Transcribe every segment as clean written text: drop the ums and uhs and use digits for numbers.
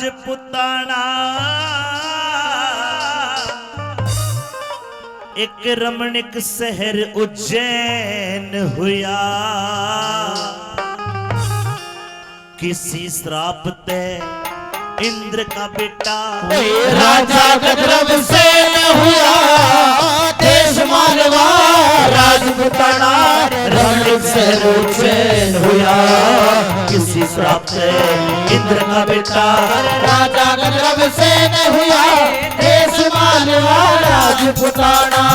राजपुताना एक रमणीक शहर उज्जैन हुआ, किसी श्राप ते इंद्र का बेटा राजा गद्रव सेन हुआ, देश मालवा राजपुताना रमणीक शहर उज्जैन हुआ, किसी श्राप से इंद्र का बेटा राजा गद्रव सेन हुआ, देश मालवा राजपुताना।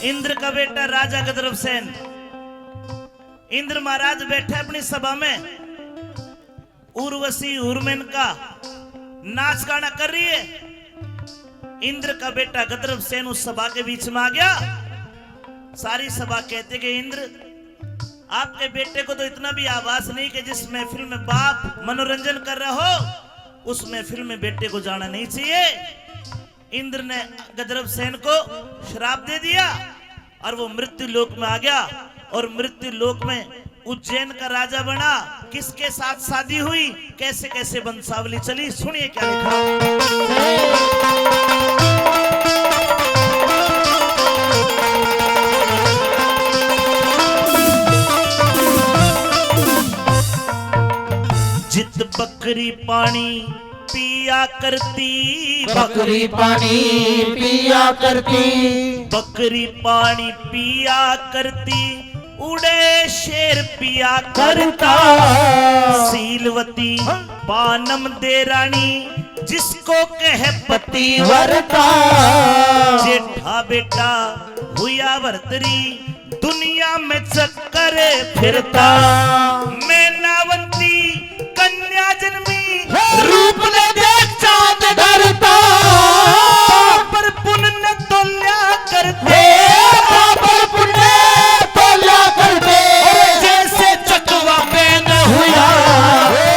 इंद्र का बेटा राजा गद्रव सेन, इंद्र महाराज बैठे अपनी सभा में, उर्वशी उर्मेन का नाच गाना कर रही है। इंद्र का बेटा गद्रव सेन उस सभा के बीच में आ गया। सारी सभा कहते कि इंद्र, आपके बेटे को तो इतना भी आवाज नहीं कि जिस महफिल में बाप मनोरंजन कर रहा हो उस महफिल में बेटे को जाना नहीं चाहिए। इंद्र ने गद्रव सेन को श्राप दे दिया और वो मृत्यु लोक में आ गया और मृत्यु लोक में उज्जैन का राजा बना। किसके साथ शादी हुई, कैसे कैसे वंशावली चली, सुनिए क्या लिखा। जित बकरी पानी पिया करती, बकरी पानी पिया करती, बकरी पानी पिया करती, उड़े शेर पिया करता, सीलवती पानम दे रानी जिसको कहे पतिव्रता, जेठा बेटा हुआ वर्तरी दुनिया में चक्कर फिरता, मैं नावंती कन्या जन्मी रूप ने देख चांद डरता, पर पुण्य तोल्या करते, पर पुण्य तोल्या करते, जैसे चकवा पेन हुआ,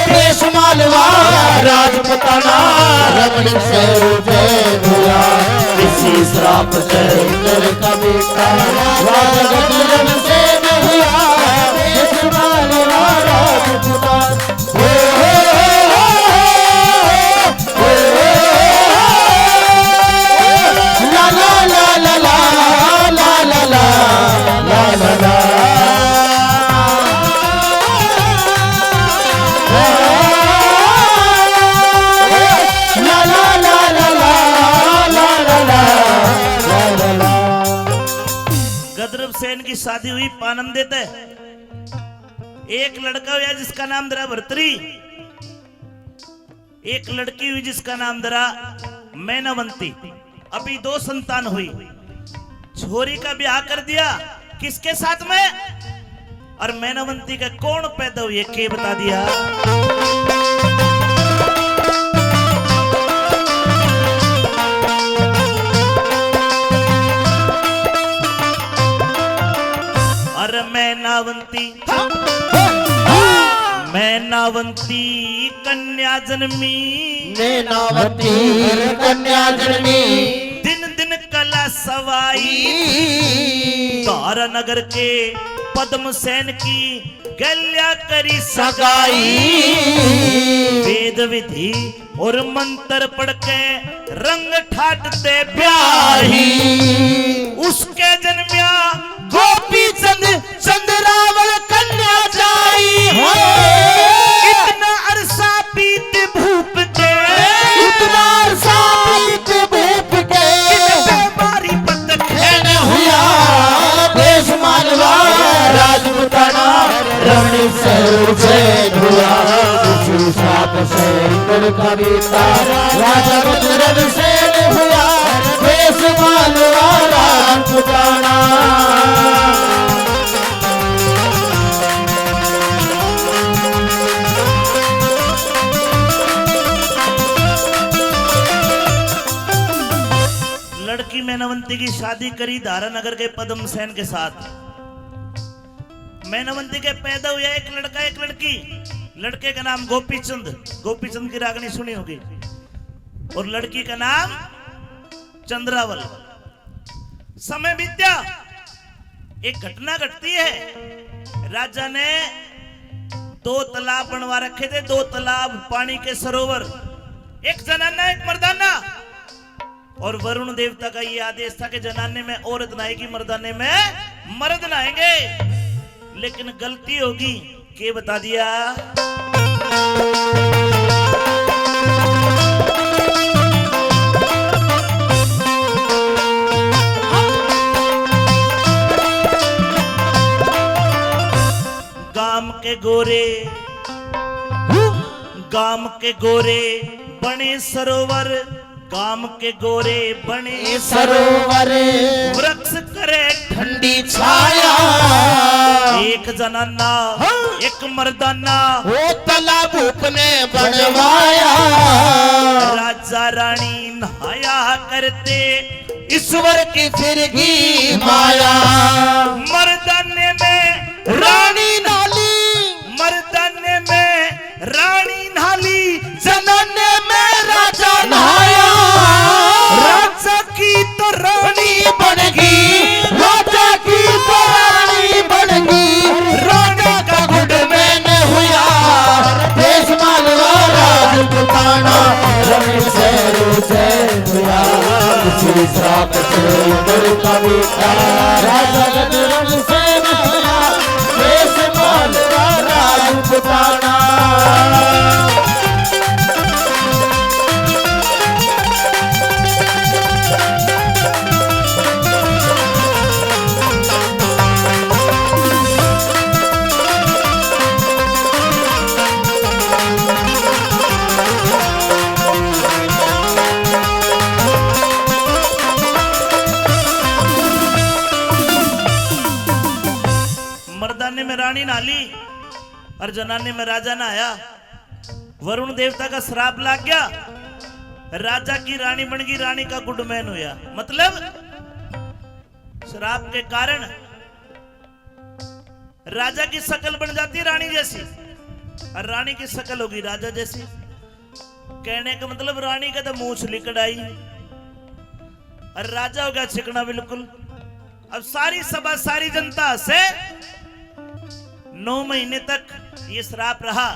देश मालवा राजपुताना रमणीक शहर उज्जैन हुआ, किसी श्राप से इंद्र का बेटा राजा गद्रव सेन हुआ, देश मालवा राजपुताना। गद्रव सेन की शादी हुई पानम देते, एक लड़का हुआ जिसका नाम धरा भर्तरी, एक लड़की हुई जिसका नाम धरा मैनावंती। अभी 2 संतान हुई। छोरी का ब्याह कर दिया किसके साथ में, और मैनावंती का कौन पैदा हुई के बता दिया। अरे मैनावंती, मैनावंती कन्या जन्मी, मैनावंती कन्या जन्मी, दिन दिन कला सवाई, तारा नगर के पद्म सेन की गल्या करी सगाई, वेद विधि और मंत्र पढ़ के रंग ठाटते ब्याही, उसके जन्मिया गोपी चंद चंद्रावल कन्या जाई, इतना अरसा बीत भूप के, इतना अरसा बीत भूप के, बीमारी पत खेन हुआ, देश मालवा राजपुताना रमणीक शहर उज्जैन हुआ, किसी श्राप से इंद्र का बेटा राजा गद्रव सेन हुआ, देश मालवा राजपुताना। लड़की मैनावंती की शादी करी धारानगर के पद्म सेन के साथ। मैनवंती के पैदा हुआ एक लड़का एक लड़की। लड़के का नाम गोपीचंद, गोपीचंद की रागनी सुनी होगी, और लड़की का नाम चंद्रावल। समय बीत्या, एक घटना घटती है। राजा ने 2 तालाब बनवा रखे थे, 2 तालाब पानी के सरोवर, एक जनाना एक मर्दाना। और वरुण देवता का ये आदेश था कि जनाने में औरत नहाएगी, मर्दाने में मर्द नहाएंगे। लेकिन गलती होगी, के बता दिया? गाम के गोरे, गाम के गोरे बने सरोवर, गाम के गोरे बने सरोवर, वृक्ष करे ठंडी छाया। एक जनाना एक मर्दाना वो तालाब अपने बनवाया। राजा रानी नहाया करते, ईश्वर की फिरगी माया। मर्दाने में रानी नाली, मर्दाने में रानी नाली, जनाने में राजा नहाया। राजा की तो रानी बनेगी, राजा की तो रानी बनेगी। राजा का गुड में न हुआ देश मानवा राजपुताना। रमेश से हुआ किसी श्राप से उम्र का बेटा। राजा गजरन से न हुआ देश मानवा राजपुताना। मर्दाने में रानी नाली और जनाने में राजा नहाया। वरुण देवता का श्राप लग गया, राजा की रानी बन गई, रानी का गुडमैन हुआ। मतलब श्राप के कारण राजा की शक्ल बन जाती है रानी जैसी, और रानी की शक्ल होगी राजा जैसी। कहने का मतलब रानी का तो मूछ लिकड़ाई और राजा हो गया चिकना बिल्कुल। अब सारी सभा सारी जनता से 9 महीने तक ये श्राप रहा।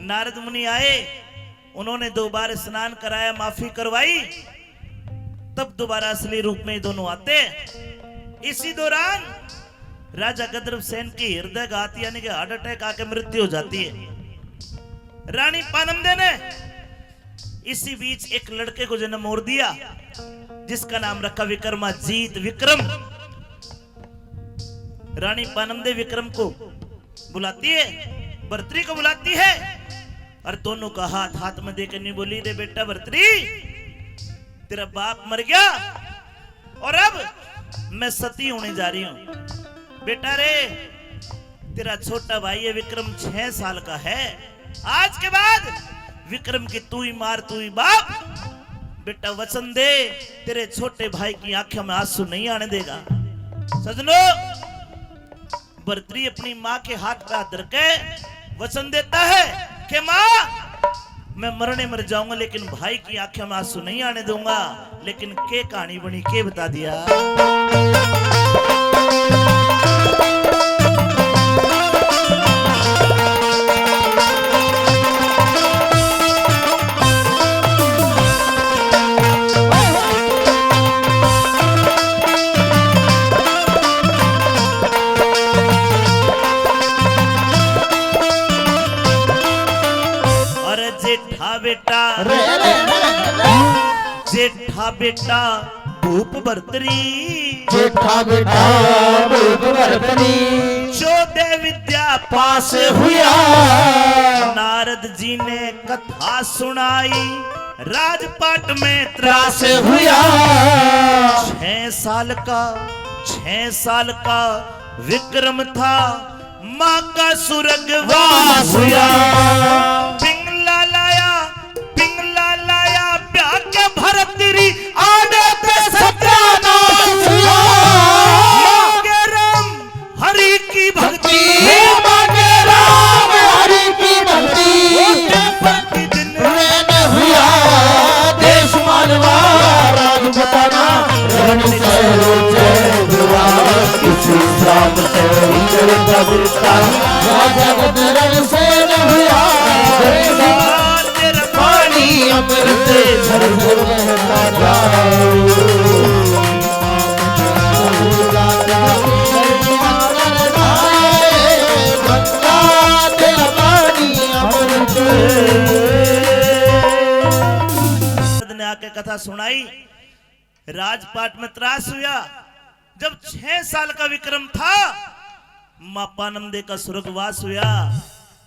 नारद मुनि आए, उन्होंने 2 बार स्नान कराया, माफी करवाई, तब दोबारा असली रूप में दोनों आते। इसी दौरान राजा गदर्भ सेन की हृदयघात यानी कि हार्ट अटैक आके मृत्यु हो जाती है। रानी पानमदे ने इसी बीच एक लड़के को जन्म और दिया, जिसका नाम रखा विक्रमाजीत, विक्रम। रानी पानमदे विक्रम को बुलाती है, भर्तरी को बुलाती है, और दोनों का हाथ हाथ में देकर नहीं बोली, रे बेटा भर्तरी, तेरा बाप मर गया और अब मैं सती होने जा रही हूं। बेटा रे, तेरा छोटा भाई है विक्रम 6 साल का है, आज के बाद विक्रम की तू ही मार तू ही बाप। बेटा वचन दे, तेरे छोटे भाई की आंखों में आंसू नहीं आने देगा। सजनो, भर्तरी अपनी माँ के हाथ पे हाथ धर के वचन देता है कि माँ, मैं मरने मर जाऊंगा लेकिन भाई की आंखों में आंसू नहीं आने दूंगा। लेकिन के कहानी बनी, के बता दिया? बेटा जेठा बेटा भूप भर्तरी, जेठा बेटा भूप भर्तरी, 14 विद्या पास हुआ। नारद जी ने कथा सुनाई, राजपाट में त्रास हुआ। 6 साल का विक्रम था, माँ का सुरगवास हुआ। पिंगला लाया ब्याह के भर्तरी, आने पे सत्यानाश हुआ। हरि की भक्ति चरण सरोजे दुआ किसी श्राप से इंद्र कविता राजा बदरन से न हुआ तेरा पानी अमृत झर झर बहता ने आके कथा सुनाई। राजपाट में त्रास हुआ। जब 6 साल का विक्रम था, मां पानंदे का स्वर्गवास हुआ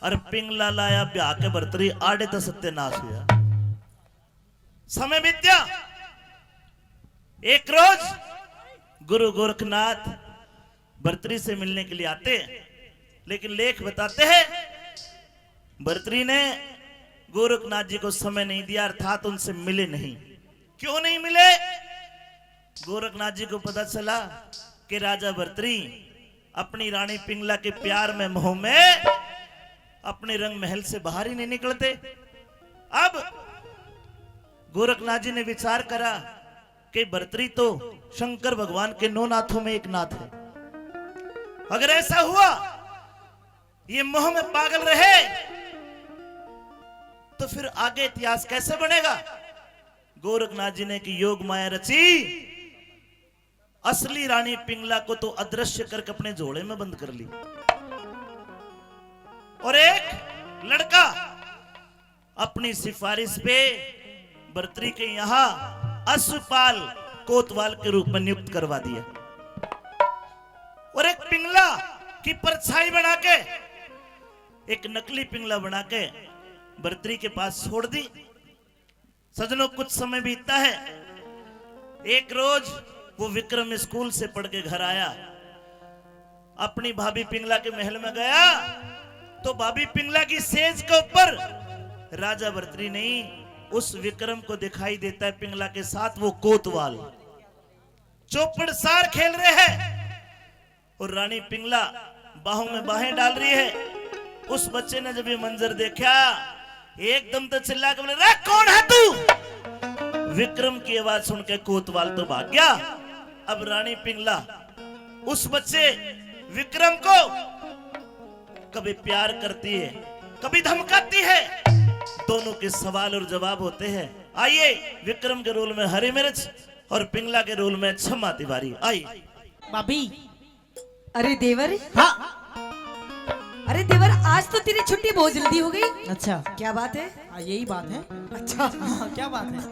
और पिंगला लाया ब्याह के भरतरी आड़े तो सत्यानाश हुआ। समय बीत्या। एक रोज गुरु गोरखनाथ भरतरी से मिलने के लिए आते, लेकिन लेख बताते हैं भरतरी ने गोरखनाथ जी को समय नहीं दिया, अर्थात उनसे मिले नहीं। क्यों नहीं मिले? गोरखनाथ जी को पता चला कि राजा भरतरी अपनी रानी पिंगला के प्यार में मोह में अपने रंग महल से बाहर ही नहीं निकलते। अब गोरखनाथ जी ने विचार करा कि भरतरी तो शंकर भगवान के 9 नाथों में एक नाथ है। अगर ऐसा हुआ ये मोह में पागल रहे तो फिर आगे इतिहास कैसे बनेगा? गोरखनाथ जी ने की योग माया रची, असली रानी पिंगला को तो अदृश्य करके अपने झोले में बंद कर ली और एक लड़का अपनी सिफारिश पे भरतरी के यहां अश्वपाल कोतवाल के रूप में नियुक्त करवा दिया और एक पिंगला की परछाई बना के, एक नकली पिंगला बना के भरतरी के पास छोड़ दी। सजनों, कुछ समय बीतता है। एक रोज वो विक्रम स्कूल से पढ़ के घर आया, अपनी भाभी पिंगला के महल में गया तो भाभी पिंगला की सेज के ऊपर राजा भरतरी नहीं उस विक्रम को दिखाई देता है। पिंगला के साथ वो कोतवाल चौपड़ सार खेल रहे हैं और रानी पिंगला बाहों में बाहें डाल रही है। उस बच्चे ने जब ये मंजर देखा एकदम तो चिल्ला के बोले, रे कौन है तू? विक्रम की आवाज सुन के कोतवाल तो भाग गया। अब रानी पिंगला उस बच्चे विक्रम को कभी प्यार करती है, कभी धमकाती है। दोनों के सवाल और जवाब होते हैं। आइए विक्रम के रोल में हरी मिर्च और पिंगला के रोल में क्षमा तिवारी। आइए भाभी। अरे देवर, हाँ। अरे देवर, आज तो तेरी छुट्टी बहुत जल्दी हो गई। अच्छा, क्या बात है? हाँ यही बात है। अच्छा, हाँ, क्या बात है?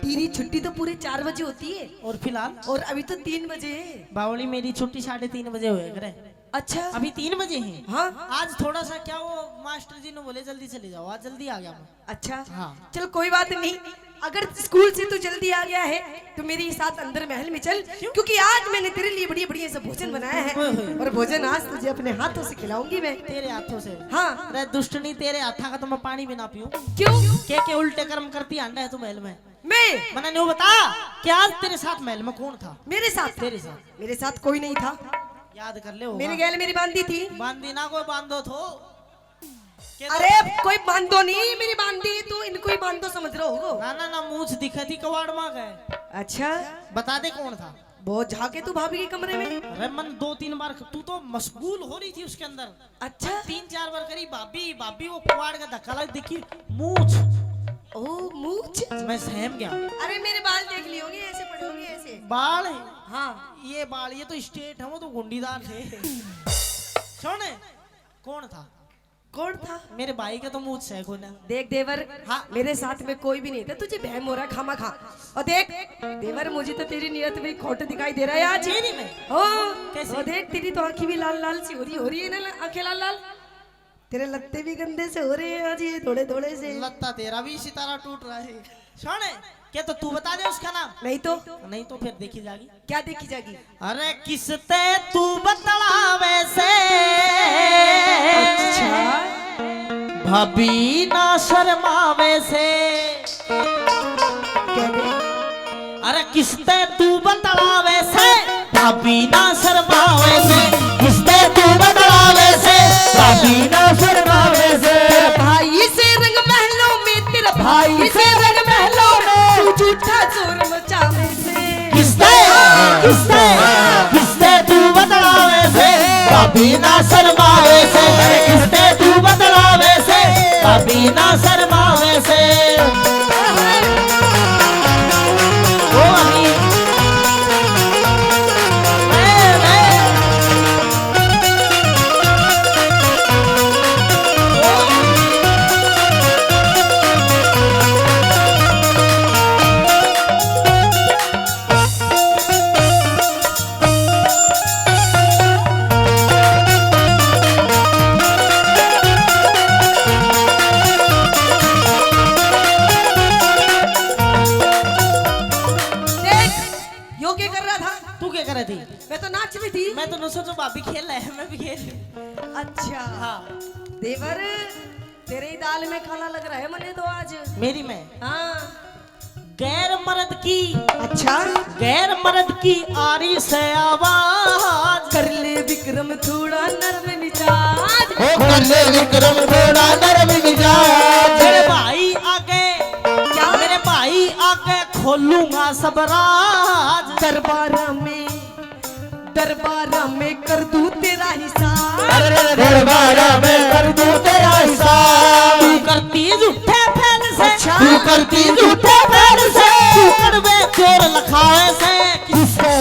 तेरी छुट्टी तो पूरे 4 बजे होती है और फिलहाल और अभी तो 3 बजे है। बावली मेरी छुट्टी 3:30 बजे हुए करे। अच्छा, अभी 3 बजे हैं। हाँ। आज थोड़ा सा क्या वो मास्टर जी ने बोले जल्दी चले जाओ, आज जल्दी आ गया मैं। अच्छा, हाँ। चल कोई बात नहीं। अगर स्कूल से तू जल्दी आ गया है तो मेरे साथ अंदर महल में चल, क्योंकि आज मैंने तेरे लिए बड़ी बढ़िया सा भोजन बनाया है और भोजन आज तुझे अपने हाथों से खिलाऊंगी मैं। तेरे हाथों से? हाँ। अरे दुष्टनी, तेरे हाथा का तो मैं पानी भी ना पीऊं। क्यों? के उल्टे कर्म करती अंडा है तू महल में। मैं मैंने नहीं बता कि आज तेरे साथ महल में कौन था? मेरे साथ? तेरे साथ? मेरे साथ कोई नहीं था। याद कर ले। मेरी गैल मेरी बांधी थी। बांधी ना कोई बांधो थो। अरे कोई बांधो नहीं, मेरी बांधी तू इनको ही बांधो समझ रहे हो। ना ना ना, मूछ दिखा थी कवाड़ मां गए। अच्छा, बता दे कौन था? बहुत झाके तू भाभी के कमरे में। अरे मन 2-3 बार तू तो मशगूल हो रही थी उसके अंदर। अच्छा, 3-4 बार करी भाभी भाभी, वो कवाड़ का धक्का लग देखी मूछ। ओ मूछ, मैं सहम गया। अरे मेरे बाल देख लिए होंगे, ऐसे पड़े होंगे ऐसे। बाल? हाँ, ये बाल, ये तो स्ट्रेट है, वो तो गुंडीदार थे। सुन, कौन था? कौन था? मेरे भाई का तो मुंह से खोना। देख देवर, हाँ। मेरे साथ में कोई भी नहीं था, तुझे बहम हो रहा खामा खा। और देख देवर, मुझे तो तेरी नियत में खोट दिखाई दे रहा है आज। मेरी में? हो कैसे? और देख तेरी तो आंखें भी लाल लाल सी हो रही है ना, आंखें लाल लाल। तेरे लत्ते भी गंदे से हो रहे हैं आज, ये थोड़े थोड़े से। लत्ता तेरा भी सितारा टूट रहा है। सुन, क्या तो तू बता दे उसका नाम? नहीं तो? नहीं तो फिर देखी जाएगी। क्या देखी जाएगी? अरे किसते तू बतला वैसे भाभी ना शर्मावे से। अरे किसते तू बतलावे से भाभी ना शर्मावे से। किसते तू बतलावे से भाभी ना शर्मावे से। भाई से रंग महलों में, तेरा भाई से रंग महलों में, तू झूठा चोर मचावे से। भाभी ना शर्मावे से, किसने तू बतलावे से, भाभी ना शर्मावे से। ओ अली थी, मैं तो नाच रही थी। मैं तो न सोचो भाभी खेल रहे हैं, मैं भी खेल रही। अच्छा हाँ देवर, तेरे ही दाल में काला लग रहा है मने तो आज। मेरी में हाँ गैर मर्द की, अच्छा गैर मर्द की आरी से आवाज, कर ले विक्रम थोड़ा नरम मिजाज, हो कर ले विक्रम थोड़ा नरम मिजाज। मेरे भाई आगे, क्या मेरे भाई आगे खोलूंगा सब राज, दरबारा में कर दूं तेरा हिसाब, दरबारा में कर दूं तेरा हिसाब। तू करती झूठे फैल से, अच्छा। तू करती झूठे फैल से, तू कड़वे चोर लखावे से, किसको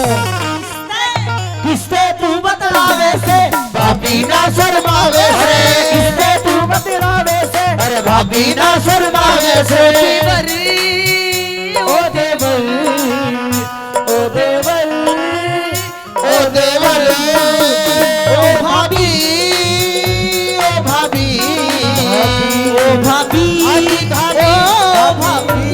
किसते तू बतलावे से, भाभी ना शर्मावे से, किसते तू बतलावे से। अरे भाभी ना शर्मावे से। देवर ओ देवर, ओ देवर, ओ देवर, ओ भाभी, ओ भाभी, ओ भाभी, भाभी, भाभी, ओ भाभी,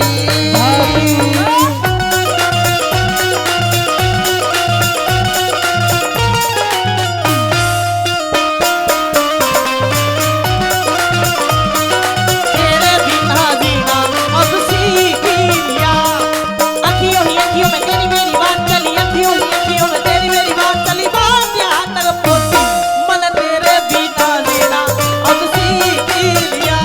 तेरे बिना जीना अब सीख लिया। अखियों ही अखियों में तेरी मेरी बात चली, अखियों ही अखियों में तेरी मेरी बात चली, बात यहाँ तक पहुंची, मन तेरे बिना जीना अब सीख लिया।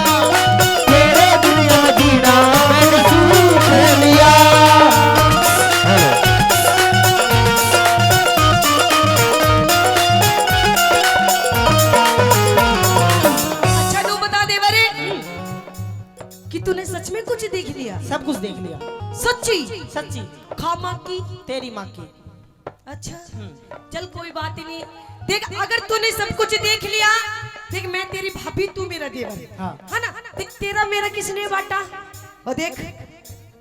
तेरे दुनिया जीना मैंने सीख लिया। अच्छा तू बता देवर कि तूने सच में कुछ देख लिया? सब कुछ देख लिया, सच्ची सच्ची, खामा की? तेरी माँ की। अच्छा चल कोई बात ही नहीं। देख अगर तूने सब कुछ देख लिया, देख मैं तेरी भाभी, तू मेरा देवर, हाँ। है ना? देख तेरा मेरा किसने बांटा? और देख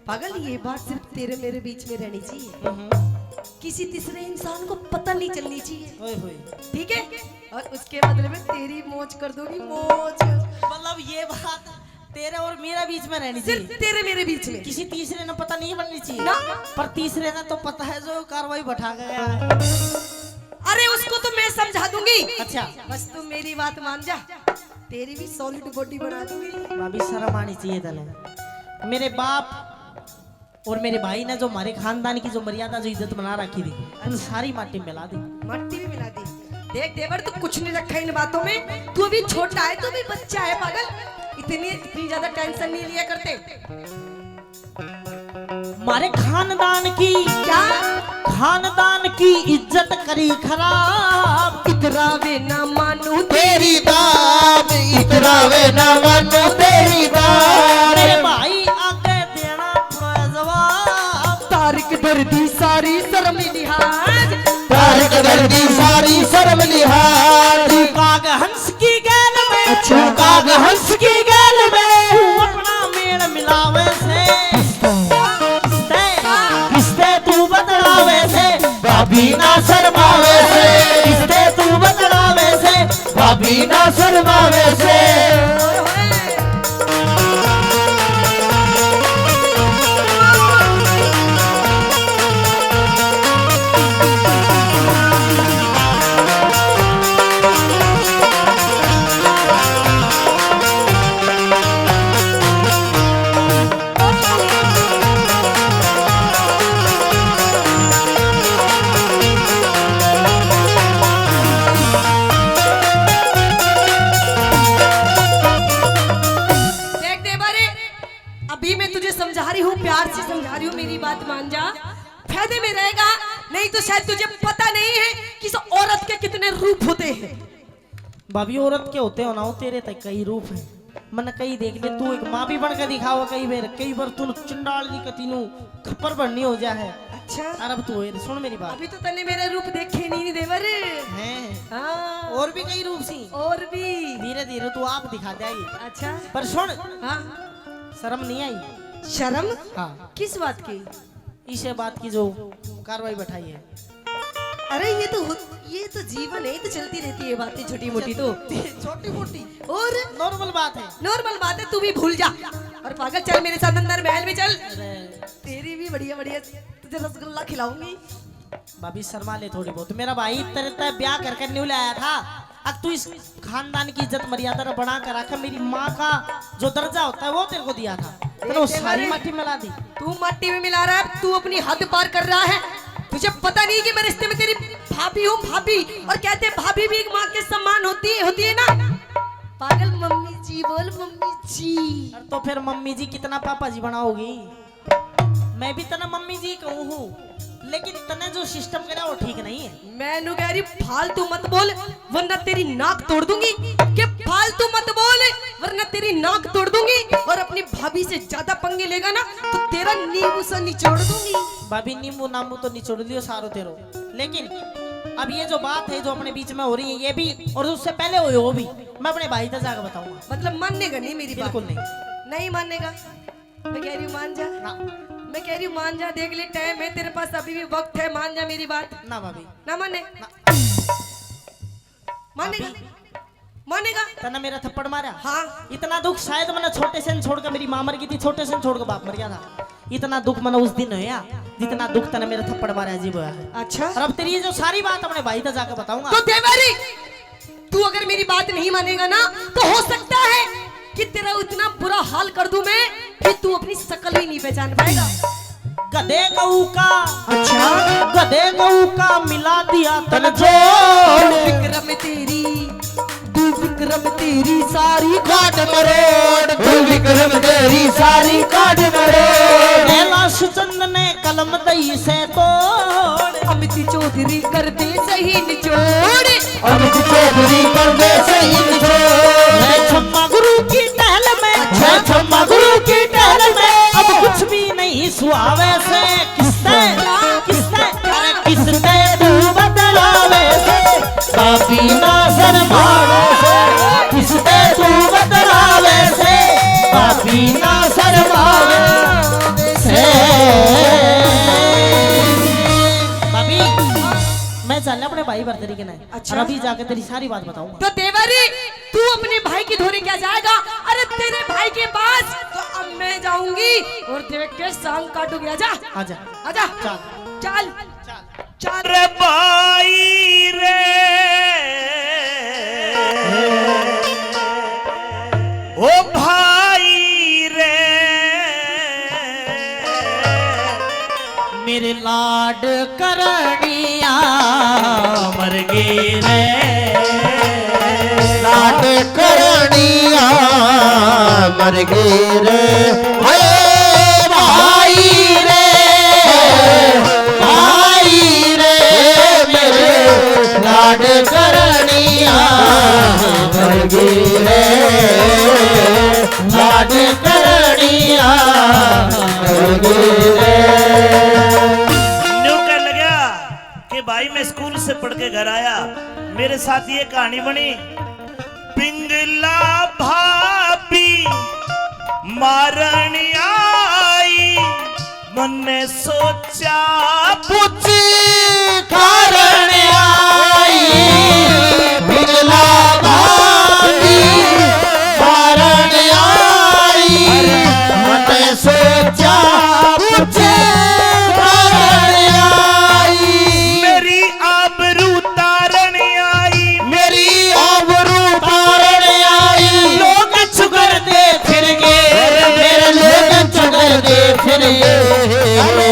पागल, ये बात सिर्फ तेरे मेरे बीच में रहनी चाहिए, किसी तीसरे इंसान को पता नहीं चलनी चाहिए, ओए होए, ठीक है? और उसके बदले में तेरी मौज कर दूंगी, मौज मतलब ये बात तेरे और मेरा बीच में रहनी सिर्फ चाहिए, तेरे मेरे बीच में किसी तीसरे ने पता नहीं बननी चाहिए ना। पर तीसरे ने तो पता है जो कार्रवाई बैठा गया है। अरे उसको तो मैं समझा दूंगी। अच्छा बस तू मेरी बात मान जा, तेरी भी सॉलिड बॉडी बना दूंगी। भाभी शर्म आनी चाहिए तने। मेरे बाप और मेरे भाई ने जो हमारे खानदान की जो मर्यादा जो इज्जत बना रखी थी, उन सारी माटी में मिला दी। मट्टी में मिला दी। देख देवर, तू कुछ नहीं रखा इन बातों में, तू अभी छोटा है, तू भी बच्चा है पागल, इतनी ज्यादा टेंशन नहीं लिया करते। हमारे खानदान की, क्या खानदान की इज्जत करी खराब, इतरावे ना मानू तेरी बात, इतरावे ना मानो तेरी बात। मेरे भाई आगे देना पड़ा जवाब, तारिक दर्दी सारी शर्म लिहाज, तारिक दर्दी सारी शर्म लिहाज। काग हंस की गैल में, अच्छा। काग हंस की गैल में, तू अपना मेल मिलावे से, किसते तू बतलावे से, भाभी ना शर्मावे से, किसते तू बतलावे से। भाभी ना शर्मावे से। देख देवर, अभी मैं तुझे समझा रही हूँ, प्यार से समझा रही हूँ, मेरी बात मान जा, फायदे में रहेगा। नहीं तो शायद तुझे पता नहीं है कि इस औरत के कितने रूप होते हैं। भाभी औरत के होते हो ना हो तेरे तक कई रूप है मन कई देख ले तू एक माँ भी बन के दिखाओ कई बार तू चंडाल जी कतीनू खप्पर बननी हो जा है अच्छा अरे अब तू सुन मेरी बात अभी तो तने मेरा रूप देखे नहीं देवर हैं हाँ और भी कई रूप सी और भी धीरे धीरे तू आप दिखा जाएगी अच्छा पर सुन हाँ शर्म नहीं आई शर्म हाँ किस बात की इसे बात की जो कार्रवाई बैठाई है अरे ये तो जीवन है ये तो चलती रहती है बातें छोटी मोटी तो छोटी मोटी और नॉर्मल बात है नॉर्मल बात है तू भी भूल जा और पागल चल मेरे साथ अंदर महल में चल अरे तेरी भी बढ़िया बढ़िया तुझे रसगुल्ला खिलाऊंगी भाभी शर्मा ले थोड़ी बहुत मेरा भाई तेरे तय ब्याह करके न्यू लाया था अब तू इस खानदान की इज्जत मर्यादा बना कर रखा मेरी माँ का जो दर्जा होता है वो तेरे को दिया था तेरे वो सारी माटी मिला दी तू माटी में मिला रहा है तू अपनी हद पार कर रहा है तुझे पता नहीं कि मैं रिश्ते में तेरी भाभी हूँ भाभी और कहते हैं भाभी भी एक माँ के समान होती है ना पागल मम्मी जी बोल मम्मी जी और तो फिर मम्मी जी कितना पापा जी बनाओगी मैं भी तना मम्मी जी कहूँ हूँ लेकिन तने जो सिस्टम करा वो ठीक नहीं है मैं नु कह रही फालतू मत बोल वरना तेरी नाक तोड़ दूंगी कि फालतू मत बोल वरना तेरी नाक तोड़ दूंगी और अपनी भाभी से ज्यादा पंगे लेगा ना तो तेरा नींबू सा निचोड़ दूंगी भाभी नींबू नामू तो निचोड़ लियो सारो तेरो लेकिन अब ये जो बात है जो अपने बीच में हो रही है ये भी और उससे पहले हुई वो भी मैं अपने भाई तक जाकर बताऊंगा मतलब माननेगा नहीं मेरी बात बिल्कुल नहीं नहीं मानेगा मैं कह रही हूँ मान जा ना मैं कह रही हूँ मान जा देख ले टाइम है तेरे पास अभी भी वक्त है मान जा मेरी बात ना भाभी ना माने ना। मानेगा मानेगा तना मेरा थप्पड़ मारा हाँ इतना दुख शायद मैंने छोटे से छोड़कर मेरी माँ मर गई थी छोटे से छोड़कर बाप मर गया था इतना दुख मैंने उस दिन होया जितना दुख तना मेरा थप्पड़ मारा अजीब हुआ है अच्छा और अब तेरी ये जो सारी बात अपने भाई तक जाकर बताऊंगा तो देवरी तू अगर मेरी बात नहीं मानेगा ना तो हो सकता है कि तेरा इतना बुरा हाल कर दूं मैं कि तू अपनी शकल भी नहीं पहचान पाएगा गधे गऊ का अच्छा गधे गऊ का मिला दिया तन विक्रम तेरी तू विक्रम तेरी सारी काट मरोड़ तू विक्रम तेरी सारी काट मरोड़ कैलाश चंद ने कलम दई से तोड़ अमित चौधरी कर दे सही निचोड़ अमित चौधरी कर दे सही निचोड़ मैं छम्मा गुरु की टहल में मैं छम्मा गुरु की टहल में अब कुछ भी नहीं सुहावे से किसने किसने तू बदलावे से पापी ना शर्मावे से किसने तू बदलावे से पापी ना शर्मावे से भाभी मैं चल अपने भाई बर्दरी के नहीं अच्छा। और अभी जाके तेरी सारी बात बताऊंगा तो देवरी तू अपने भाई की धोरे क्या जाएगा अरे तेरे भाई के पास तो अब मैं जाऊंगी और देख के सांग काटूंगी आजा आजा आजा चल चल चल रे भाई रे ओ भाई रे मेरे लाड करनिया मर गए रे लाड करनिया मर गए रे हाय भाई रे मेरे लाड करनिया मर गए रे लाड करनिया मर गए रे न्यू कर लगा कि भाई मैं स्कूल से पढ़ के घर आया मेरे साथ ये कहानी बनी पिंगला भाभी मारन आई मैंने सोचा कुछ कारण आई पिघला भाभी कारण आई मैंने सोचा कुछ कारण आई मेरी आबरू तारन आई मेरी आबरू कारण आई लोग छुगर दे फिर गए मेरे लोग चुगर दे फिर अरे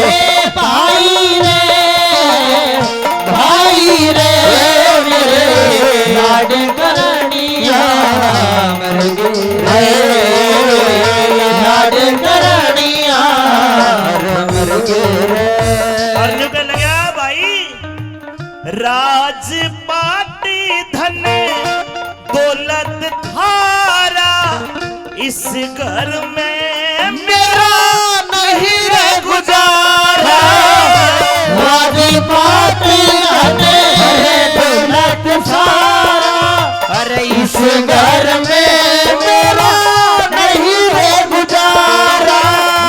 भाई रे मेरे लाड करनिया मर गए लाड करनिया मर गए और जो कर लगा भाई राज पाटी धन इस घर में मेरा नहीं रे गुजारा, राजपाट आने दौलत सारा। अरे इस घर में मेरा नहीं रे गुजारा,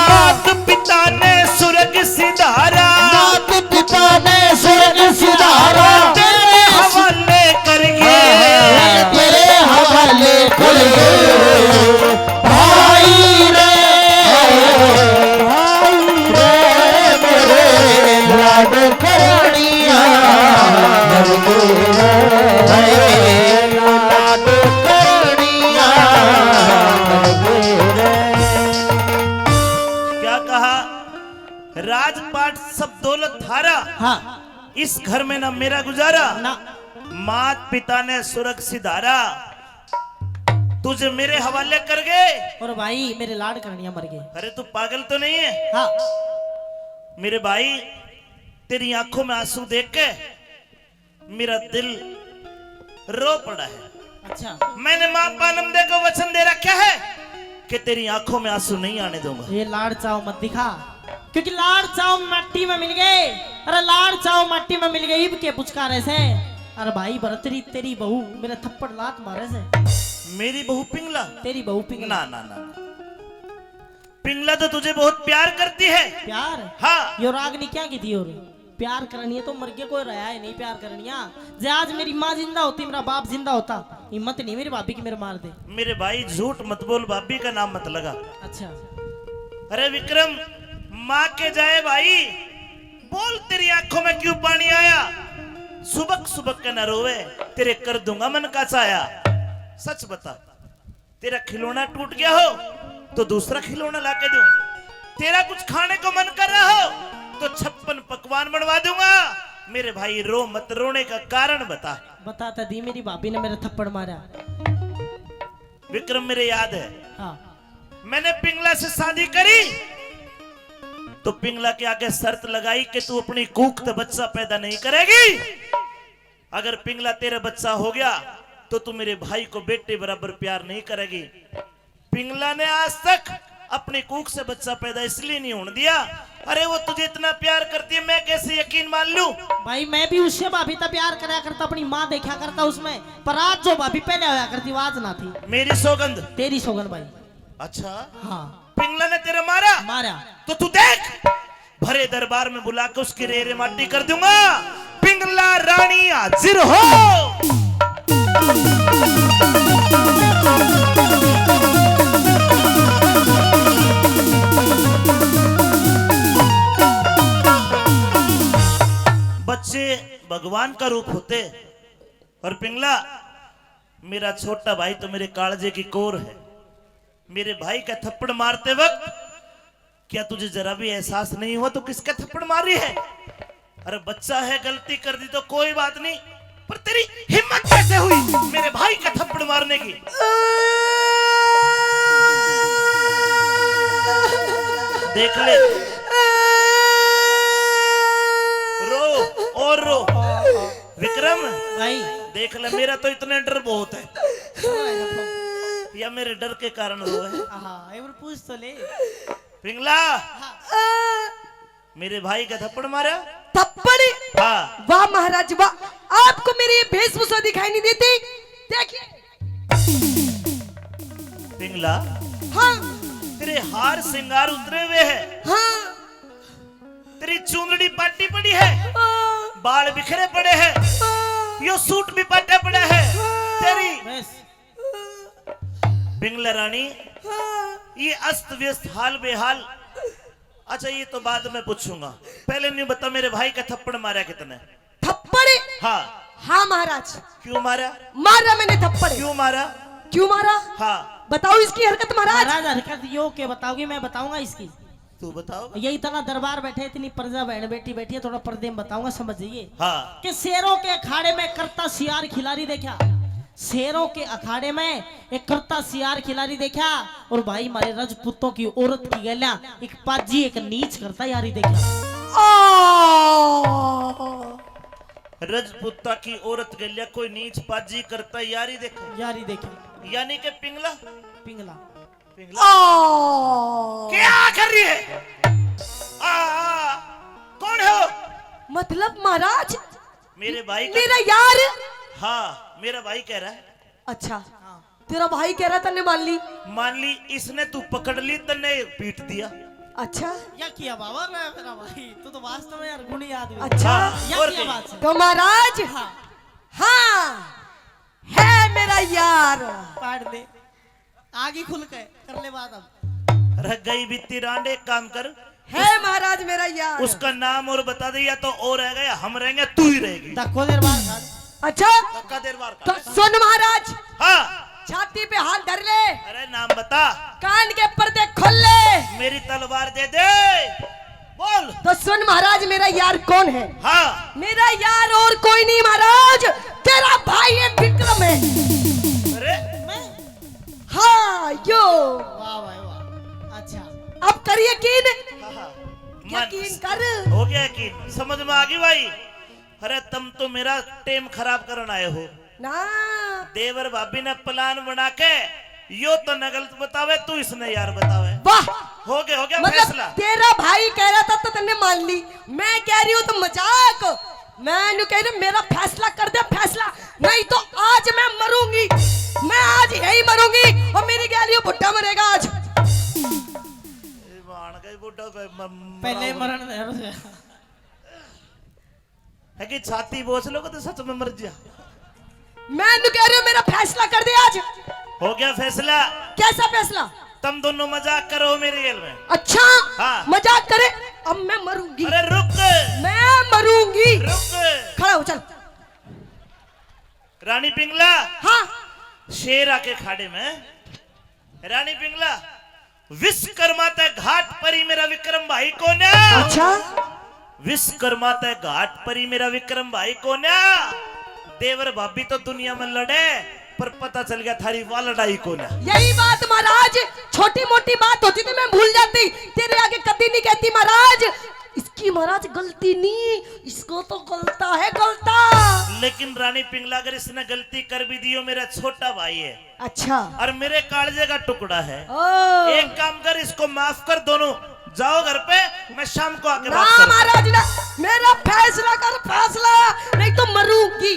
मात पिता ने स्वर्ग सिधारा, मात पिता ने स्वर्ग सिधारा, तेरे हवाले करके तेरे हवाले कर भाई रे, मेरे लाड करणिया, लाड करणिया। क्या कहा? राजपाट सब दौलत धारा, हाँ इस घर में ना मेरा गुजारा, ना मात पिता ने स्वर्ग सिधारा, तुझे मेरे हवाले कर गए। और भाई मेरे लाड करनिया मर गए। अरे तू पागल तो नहीं है? हाँ मेरे भाई तेरी आंखों में आंसू देख के मेरा दिल रो पड़ा है। अच्छा, मैंने मां पानमदे को वचन दे रखा है कि तेरी आंखों में आंसू नहीं आने दूंगा। ये लाड़ चाव मत दिखा, क्योंकि लाड़ चाव मट्टी में मिल गए। अरे लाड़ चाव मट्टी में मिल गई, इब के पुचकारे से। अरे भाई भरतरी तेरी बहू मेरा थप्पड़ लात मारे से। मेरी बहू पिंगला? तेरी बहू पिंगला? ना ना ना, पिंगला तो तुझे बहुत प्यार करती है। प्यार? हाँ। यो रागनी क्या की थी? और प्यार करनी है तो मर के कोई रहा है नहीं प्यार करनिया। जे आज मेरी माँ जिंदा होती, मेरा बाप जिंदा होता, हिम्मत नहीं मेरी भाभी की मेरे मार दे। मेरे भाई झूठ मत बोल, भाभी का नाम मत लगा। अच्छा अरे विक्रम, माँ के जाए भाई, बोल तेरी आंखों में क्यों पानी आया? सुबक सुबक के न रोवे, तेरे कर दूंगा मन का चाया। सच बता, तेरा खिलौना टूट गया हो तो दूसरा खिलौना लाके दूं। तेरा कुछ खाने को मन कर रहा हो तो 56 पकवान बनवा दूंगा। मेरे भाई रो मत, रोने का कारण बता। बताता दी, मेरी भाभी ने मेरा थप्पड़ मारा। विक्रम मेरे याद है, हाँ मैंने पिंगला से शादी करी तो पिंगला के आगे शर्त लगाई कि तू अपनी कूख से बच्चा पैदा नहीं करेगी। अगर पिंगला तेरा बच्चा हो गया तो तू मेरे भाई को बेटे बराबर प्यार नहीं करेगी। पिंगला ने आज तक अपनी कूख से बच्चा पैदा इसलिए नहीं होने दिया। अरे वो तुझे इतना प्यार करती है, मैं कैसे यकीन मान लूं? भाई मैं भी उससे भाभी तक प्यार कराया करता, अपनी माँ देखा करता उसमें। पर आज जो भाभी पहले आया करती वो आज ना थी। मेरी सौगंध। तेरी सौगंध भाई। अच्छा, हाँ पिंगला ने तेरा मारा? मारा। तो तू देख, भरे दरबार में बुला के उसकी रेरे माटी कर दूंगा। पिंगला रानी हाजिर हो। बच्चे भगवान का रूप होते, और पिंगला मेरा छोटा भाई तो मेरे कालजे की कोर है। मेरे भाई का थप्पड़ मारते वक्त क्या तुझे जरा भी एहसास नहीं हुआ तो किसका थप्पड़ मार रही है? अरे बच्चा है, गलती कर दी तो कोई बात नहीं, पर तेरी हिम्मत कैसे हुई मेरे भाई का थप्पड़ मारने की? देख ले, रो और रो। विक्रम भाई देख ले, मेरा तो इतना डर बहुत है, या मेरे डर के कारण रो है? हाँ एक बार पूछ तो ले। पिंगला, मेरे भाई का थप्पड़ मारा? थप्पड़? हाँ। वाह महाराज वाह, आपको मेरी ये वेशभूषा दिखाई नहीं देती? देखिए। पिंगला, हाँ तेरे हार श्रृंगार उतरे हुए हैं, हाँ तेरी चुंदड़ी पाटी पड़ी है, हाँ, बाल बिखरे पड़े हैं, यो सूट भी पाटा पड़ा है तेरी। बस पिंगला रानी, ये अस्त व्यस्त हाल बेहाल। अच्छा ये तो बाद में पूछूंगा, पहले नहीं बता मेरे भाई का थप्पड़ मारा कितने? थप्पड़? हाँ। हाँ महाराज। क्यों मारा? मारा मैंने थप्पड़। क्यों मारा? क्यों मारा? हाँ बताओ इसकी हरकत महाराज। महाराज हरकत यो के बताओगी, मैं बताऊंगा इसकी। तू बताओ। ये इतना दरबार बैठे, इतनी प्रजा बहन बेटी बैठी है, थोड़ा पर्दे में बताऊंगा, समझ जाइए। हाँ। कि शेरों के अखाड़े में करता सियार खिलाड़ी देखा। शेरों के अखाड़े में एक करता सियार खिलाड़ी देखा, और भाई मारे राजपूतों की औरत की गैल्या एक पाजी एक नीच करता यारी देखा। रजपुत्ता की औरत गलिया कोई नीच पाजी करता यारी देखो। यारी देखी। यानी के पिंगला, पिंगला पिंगला ओ क्या कर रही है? कौन हो? मतलब महाराज मेरे भाई का। मेरा यार। हाँ मेरा भाई कह रहा है। अच्छा तेरा भाई कह रहा तन्ने मान ली। मान ली इसने तू पकड़ ली तन्ने पीट दिया। अच्छा या किया बाबा मैं मेरा भाई तू तो वास्तव में यार गुणी आदमी। अच्छा हाँ, या और किया क्या? बात से तो महाराज हाँ हाँ है मेरा यार। पाड़ दे आगे खुल के कर ले बात अब। रह गई बित्ती रांड, एक काम कर है महाराज मेरा यार। उसका नाम और बता दे, या तो और रह गया हम रहेंगे तू ही रहेगी। धक्को देर बाद खा अच्छा धक्का देर बार तो का। सुन महाराज हाँ छाती पे हाथ धर ले, अरे नाम बता। कान के पर्दे खोल ले, मेरी तलवार दे दे, बोल। तो सुन महाराज मेरा यार कौन है। हाँ मेरा यार और कोई नहीं महाराज, तेरा भाई है विक्रम है। अरे मैं हाँ यो वाह भाई वाह अच्छा अब कर यकीन, हाँ, हाँ। यकीन कर। हो गया यकीन, समझ में आ गई भाई। अरे तुम तो मेरा टेम खराब करने आए हो ना देवर भाभी ने प्लान बना के यो तो न गलत बतावे, तू इसने यार बतावे। वाह हो गया मतलब फैसला। तेरा भाई कह रहा था तो तन्ने मान ली, मैं कह रही हूँ तो मजाक। मैं नु कह रही हूं, मेरा फैसला कर दे फैसला, नहीं तो आज मैं मरूंगी, मैं आज यही मरूंगी और मेरी गैलियों भुट्टा मरेगा आज। पहले मरण है कि छाती बोझ लोगे तो सच में मर जा। मैं नु कह रही हूँ मेरा फैसला कर दे आज। हो गया फैसला। कैसा फैसला? तुम दोनों मजाक करो मेरे गेल में। अच्छा हाँ। मजाक करे, अब मैं मरूंगी, अरे रुक मैं मरूंगी। रुक। खड़ा हो चल। रानी पिंगला, हाँ शेर आके खाड़े में। रानी पिंगला, विश्वकर्मा ते घाट परी मेरा विक्रम भाई कौन है? अच्छा विश्वकर्मा ते घाट परी मेरा विक्रम भाई कौन है? देवर भाभी तो दुनिया में लड़े, पर पता चल गया थारी वाह लड़ाई कौन है। यही बात महाराज, छोटी मोटी बात होती थी मैं भूल जाती, तेरे आगे कभी नहीं कहती महाराज। इसकी महाराज गलती नहीं, इसको तो गलता है गलता। लेकिन रानी पिंगला अगर इसने गलती कर भी दी हो, मेरा छोटा भाई है अच्छा और मेरे कालजे का टुकड़ा है। ओ एक काम कर, इसको माफ कर, दोनों जाओ घर पे, मैं शाम को आके ना बात करूंगा। महाराज ना, मेरा फैसला कर फैसला, नहीं तो मरूंगी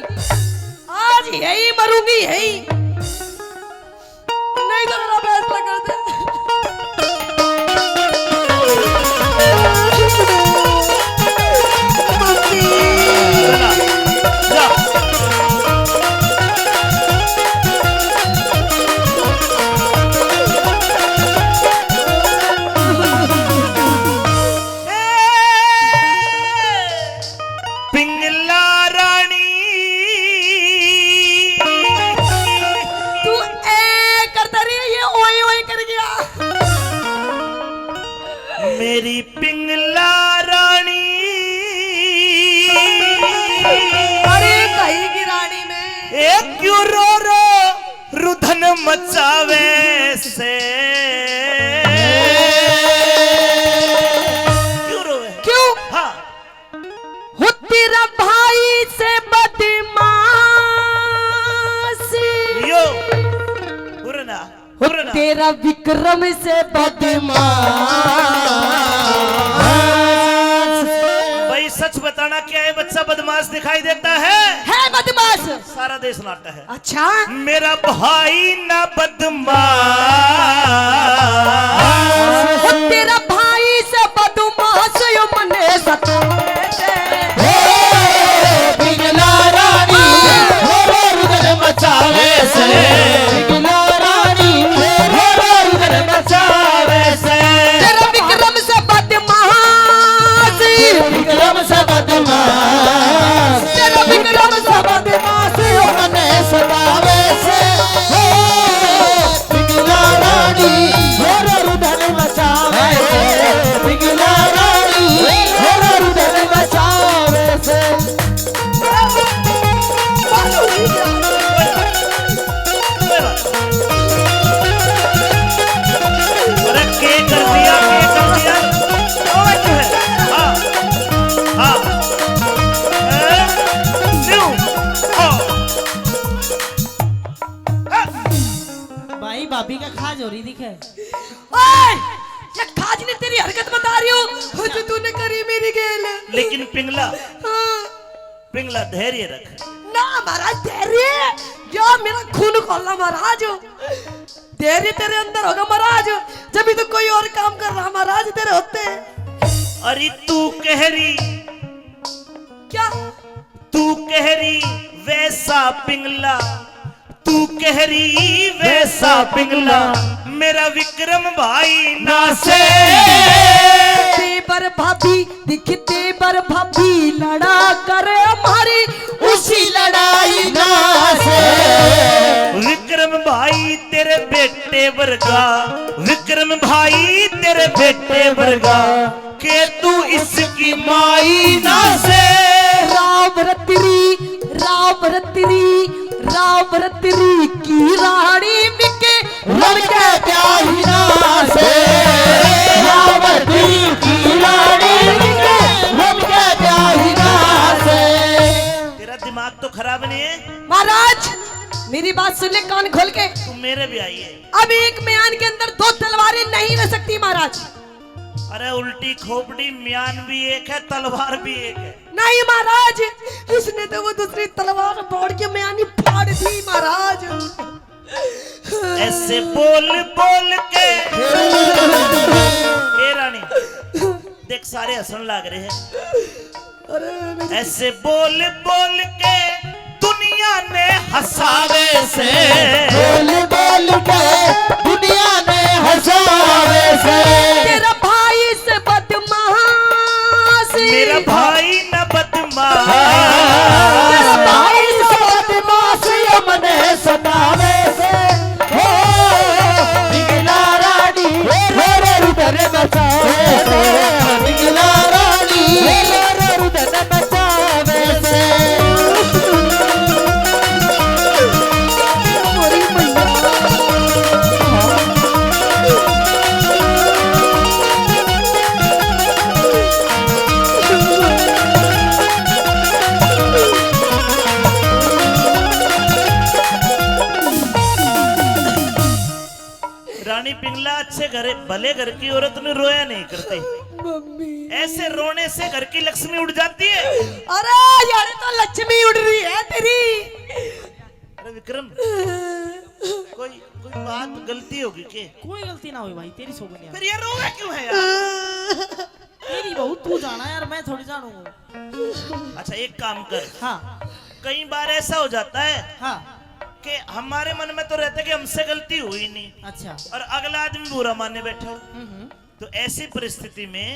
आज, यही मरूंगी यही, नहीं तो मेरा फैसला कर दे। चला, जा। पिंगला रानी, तू ए करता रही है, ये ओए ओए कर गया। मेरी पिंगला रानी, अरे कहीं की रानी में एक क्यों रो रुधन मचावे से, क्यों रोवे? क्यों? हाँ हो तेरा भाई से बदमाशी, यो हुरना हो हुरना। तेरा विक्रम से भाई सच बताना, क्या है बच्चा बदमाश दिखाई देता है बदमाश। सारा देश नाटा है। अच्छा मेरा भाई ना बदमाश, हो तेरा भाई से बदमाश यो मने सतावे से। पिघला रानी होरो रुदन मचावे से, पिघला रानी होरो रुदन मचावे से, तेरा विक्रम से बदमाश, विक्रम से बदमाश, तेरा विक्रम से बदमाश यो मने सतावे से, पिघला रानी होरो रुदन मचावे से, पिघला रानी नाराज हो रही दिखे। ओए ये खाज ने तेरी हरकत बता रही हूँ जो तूने करी मेरी गेल। लेकिन पिंगला हाँ। पिंगला धैर्य रख। ना महाराज धैर्य या मेरा खून खोलना महाराज। धैर्य तेरे अंदर होगा महाराज जब भी तो कोई और काम कर रहा महाराज तेरे होते। अरे तू कह रही क्या तू कह रही वैसा पिंगला, तू कह रही वैसा पिंगला मेरा विक्रम भाई ना से। तेबर भाभी दिखते बर भाभी लड़ा करे हमारी उसी लड़ाई ना से विक्रम भाई तेरे बेटे वर्गा, विक्रम भाई तेरे बेटे वर्गा के तू इसकी माई ना से। राम रत्तरी की रानी बिके लड़के प्यारी ना से रावती की रानी के लड़के प्यारी ना से। तेरा दिमाग तो खराब नहीं है? महाराज मेरी बात सुन ले कान खोल के। तू मेरे भी आई है। अब एक म्यान के अंदर दो तलवारें नहीं रह सकती महाराज। अरे उल्टी खोपड़ी, म्यान भी एक है तलवार भी एक है। नहीं महाराज इसने तो वो दूसरी तलवार बोड़ के म्यानी फाड़ दी महाराज। ऐसे बोल बोल के ए रानी देख सारे हंसन लग रहे हैं। अरे ऐसे बोल बोल के दुनिया ने हंसावे से, बोल बोल के दुनिया ने हंसावे से तेरा भाई से बदमाश मेरा भाई न बदमाश, तेरा भाई से बदमाश यमने सतावे से हो पिघला रानी मेरे हृदय बचावे से पिघला रानी मेरे हृदय बचावे से। रानी पिंगला अच्छे घर भले घर की औरत ने रोया नहीं करते। मम्मी ऐसे रोने से घर की लक्ष्मी उड़ जाती है। अरे यार तो लक्ष्मी उड़ रही है तेरी। अरे विक्रम कोई कोई बात गलती होगी के? कोई गलती ना हुई भाई, तेरी सोगनिया फिर ये रोया क्यों है यार? तेरी बहुत तू जाना यार, मैं थोड़ी जानूंगा। अच्छा एक काम कर, हाँ कई बार ऐसा हो जाता है हाँ कि हमारे मन में तो रहता है कि हमसे गलती हुई नहीं अच्छा। और अगला आदमी बुरा मानने बैठा हो। हम्म। तो ऐसी परिस्थिति में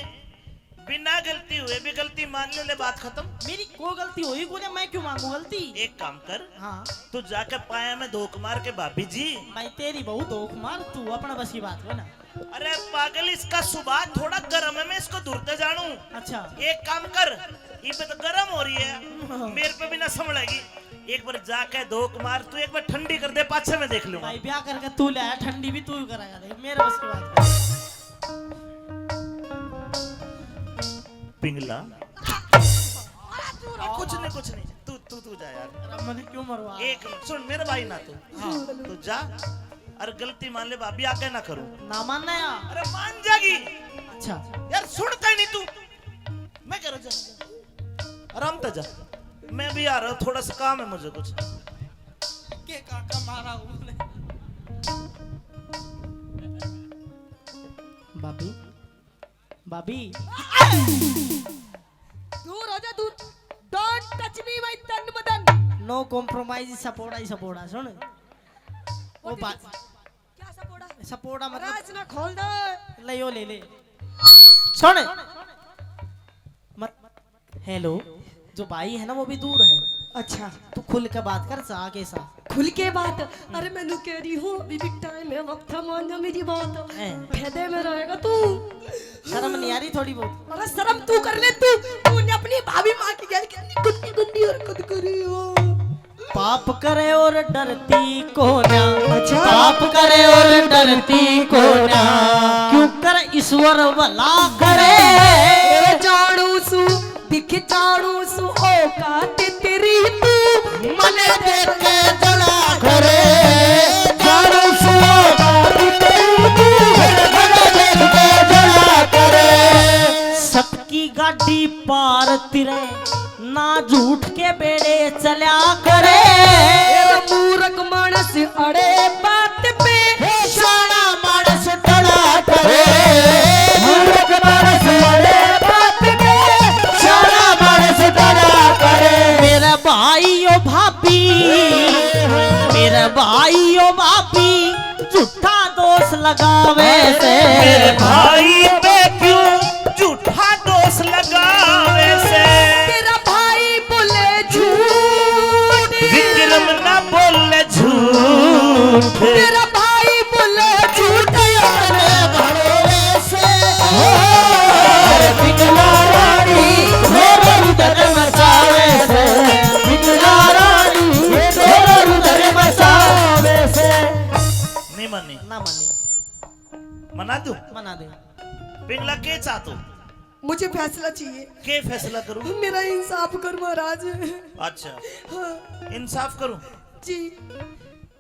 बिना गलती हुए भी गलती मान ले बात खत्म। मेरी कोई गलती हुई को नहीं, मैं क्यों मांगू गलती। एक काम कर, हाँ तू जाके पाया में धोख मार के भाभी जी। भाई तेरी बहुत धोख मार, तू अपना बस की बात हो ना। अरे पागल इसका सुबह थोड़ा गर्म है, मैं इसको धुरते जानू। अच्छा एक काम कर, ये पे तो गर्म हो रही है, मेरे पे भी ना संभलेगी। एक बार जाके धोख मार, तू एक बार ठंडी कर दे, पाछे में देख लूंगा। भाई ब्याह करके तू ले आया, ठंडी भी तू ही कराएगा, देख मेरे बस की बात कर। पिंगला कुछ नहीं तू तू तू जा यार। अरे मैंने क्यों मरवा। एक सुन मेरे भाई ना तू, हाँ तू जा और गलती मान ले भाभी आके ना करूं। ना मानना यार। अरे मान जागी अच्छा यार, सुनता ही नहीं तू। मैं कह रहा जा आराम तो जा, मैं भी आ रहा हूँ, थोड़ा सा काम है मुझे कुछ। के काका मारा उसने। भाभी भाभी दूर हो जा दूर। डोंट टच मी माय तन बदन। नो कॉम्प्रोमाइज, सपोर्टा ही सपोर्टा। सुन वो बात क्या सपोड़ा? सपोर्टा मतलब राज ना खोल दे। ले यो ले ले। सुन मत हेलो, जो भाई है ना वो भी दूर है, अच्छा तू खुल के बात कर आगे सा। खुल के बात। अरे मैंने कह रही हूँ अभी भी टाइम है, वक्त है, मान जा मेरी बात। हैं। फायदे में रहेगा तू। शर्म नहीं आ रही थोड़ी बहुत? अरे शर्म तू कर ले। तूने अपनी भाभी माँ की गैर कितनी गुंडी गुंडी हरकत करी हो। पाप करे और डरती को ना। अच्छा। पाप करे और डरती को ना, क्यों कर ईश्वर भला करे। ए जाणू सु दिख जाणू सु औकात तेरी तू मने देख के जला करे जानो सुआ बात पार तिरे ना झूठ के बेड़े चला करे ए मूर्ख मानस अड़े बात पे शाना मानस टड़ा करे मूर्ख मानस अड़े बात पे शाना मानस टड़ा करे मेरा भाई ओ भाभी मेरा भाई ओ भाभी झूठा दोष लगावे से मेरे भाई पे क्यों झूठा दोष लगावे से तेरा भाई बोले झूठ विक्रम ना बोले झूठ तेरा भाई बोले झूठ अपने घरों से पिघला रानी मेरे उधर मचावे से पिघला रानी मेरे उधर मचावे से नहीं मनी ना मानी मना दू मना दे पिंगला के चाहतो मुझे फैसला चाहिए के फैसला करूं मेरा इंसाफ कर महाराज अच्छा हाँ, इंसाफ करूं जी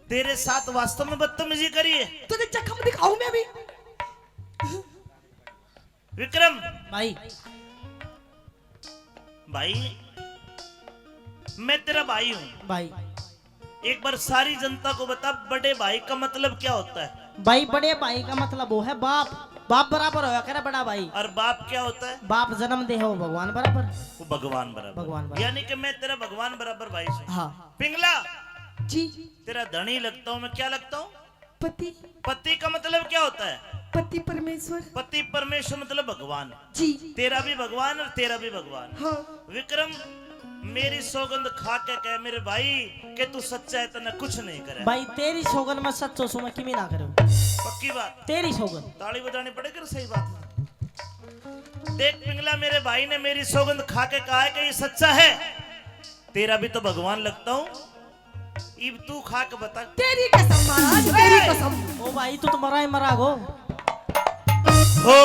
तेरे साथ वास्तव में बदतमीजी करी है तुझे चखम दिखाऊं मैं अभी विक्रम भाई भाई मैं तेरा भाई हूं भाई एक बार सारी जनता को बता बड़े भाई का मतलब क्या होता है भाई बड़े भाई का मतलब वो है बाप बाप बराबर होया करे बड़ा भाई और बाप क्या होता है बाप जन्म दे हो भगवान बराबर वो भगवान बराबर भगवान बराबर। यानी कि मैं तेरा भगवान बराबर भाई हूं हाँ पिंगला जी तेरा धनी लगता हूं मैं क्या लगता हूं पति पति का मतलब क्या होता है पति परमेश्वर पति परमेश्वर मतलब भगवान जी तेरा भी भगवान और तेरा भी भगवान हाँ विक्रम मेरी सौगंध खा के कह मेरे भाई के तू सच्चा है तना कुछ नहीं करे भाई तेरी सौगन में सच्चो सो मैं किमी ना करूं पक्की बात तेरी सौगन ताली बजानी पड़ेगी ना सही बात देख पिंगला मेरे भाई ने मेरी सौगंध खा के कहा है कि ये सच्चा है तेरा भी तो भगवान लगता हूं इब तू खा के बता तेरी कसम महाराज तेरी कसम ओ भाई तू तो मरा ही मरा गो हो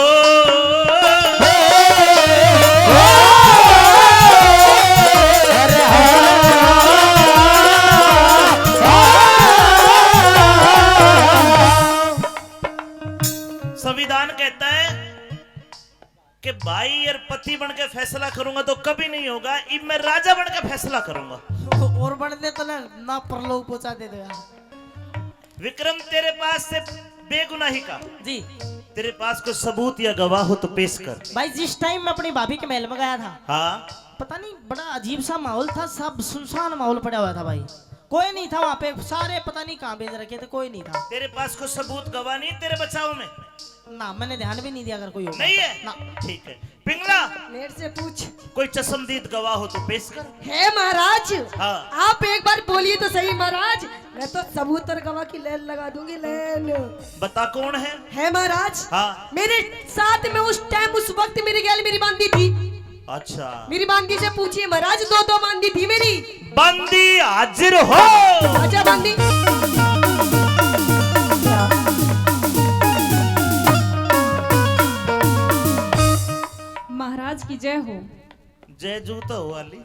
संविधान कहता है कि भाई और पति बन के फैसला करूंगा तो कभी नहीं होगा इब मैं राजा बन के फैसला करूंगा और बढ़ दे तो ना परलोक पहुंचा दे दो यार विक्रम तेरे पास से बेगुनाही का जी तेरे पास कोई सबूत या गवाह हो तो पेश कर भाई जिस टाइम मैं अपनी भाभी के महल में गया था हाँ पता नहीं बड़ा अजीब सा माहौल था सब सुनसान माहौल पड़ा हुआ था भाई कोई नहीं था वहाँ पे सारे पता नहीं कहाँ भेज रखे थे कोई नहीं था तेरे पास कोई सबूत गवाह नहीं तेरे बचाव में ना मैंने ध्यान भी नहीं दिया अगर कोई होगा नहीं है ना ठीक है पिंगला मेरे से पूछ कोई चश्मदीद गवाह हो तो पेश कर है महाराज हाँ। आप एक बार बोलिए तो सही महाराज मैं तो सबूत और गवाह की लेन लगा दूंगी लेन बता कौन है महाराज हाँ मेरे साथ में उस टाइम उस वक्त मेरी गैल मेरी बांधी थी अच्छा मेरी बांधी से पूछिए महाराज दो बांधी थी मेरी बंदी हाजिर हो आजा बांधी महाराज की जय हो। जय जूता हो वाली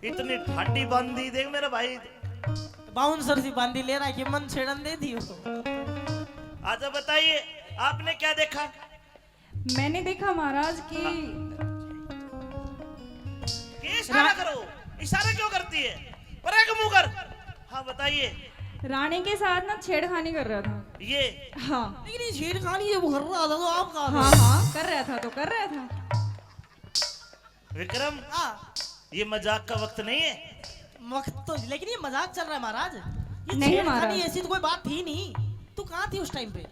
इतनी ठाडी बंदी देख मेरा भाई बाउंसर सी बांधी ले रहा है कि मन छेड़न दे दी उसको आजा बताइए आपने क्या देखा मैंने देखा महाराज की ये इशारा करो इशारा क्यों करती है पर एक मुंह कर हाँ बताइए रानी के साथ ना छेड़खानी कर रहा था ये हाँ लेकिन ये छेड़खानी जब कर रहा था तो आप कहा हाँ हाँ कर रहा था तो कर रहा था विक्रम हाँ ये मजाक का वक्त नहीं है वक्त तो लेकिन ये मजाक चल रहा है महाराज ये नहीं छेड़खानी महाराज। ऐसी तो कोई बात थी नहीं तू कहाँ थी उस टाइम पे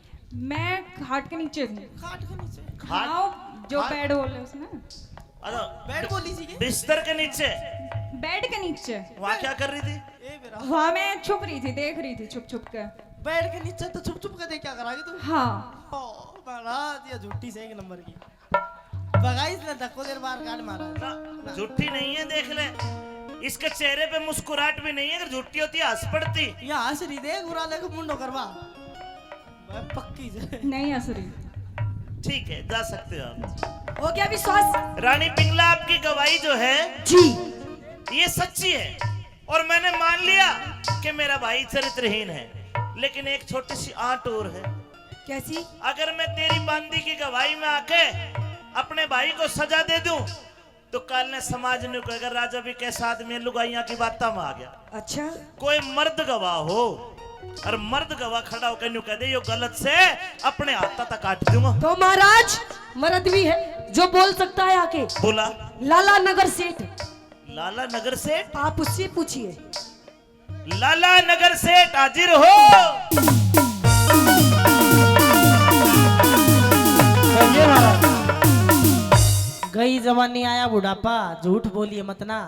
मैं घाट के नीचे थी खाट के नीचे हाँ हाँ जो हाँ। बेड बोल उसमें अरे बैठ बोली सी के बिस्तर के नीचे बेड के नीचे वहाँ क्या कर रही थी ए मेरा वहाँ मैं छुप रही थी देख रही थी छुप छुप कर बैठ के नीचे तो छुप छुप के देख क्या करागे तू हाँ ओ महाराज ये झूठी से एक नंबर की भगाई इसने धक्को देर बार काट मारा ना झूठी नहीं है देख ले इसके चेहरे पे मुस्कुराहट भी नहीं है अगर झूठी होती हंस पड़ती ये हंस रही देख बुरा देखो मुंडो करवा मैं पक्की से नहीं असरी ठीक है जा सकते हो आप हो गया विश्वास रानी पिंगला आपकी गवाही जो है जी ये सच्ची है और मैंने मान लिया कि मेरा भाई चरित्रहीन है लेकिन एक छोटी सी आंट और है कैसी अगर मैं तेरी बांदी की गवाही में आके अपने भाई को सजा दे दूं तो कल ने समाज ने कहा अगर राजा भी कैसा आदमी है, लुगाइयां की बात में आ गया। अच्छा कोई मर्द गवाह हो और मर्द गवाह खड़ा होकर न्यू कह दे यो गलत से अपने हाथ तक काट दूंगा। तो महाराज मर्द भी है जो बोल सकता है आके। बोला लाला नगर सेठ, लाला नगर सेठ, आप उससे पूछिए। लाला नगर सेठ हाजिर हो। कहिए महाराज। गई जवानी आया बुढ़ापा, झूठ बोलिए मत ना।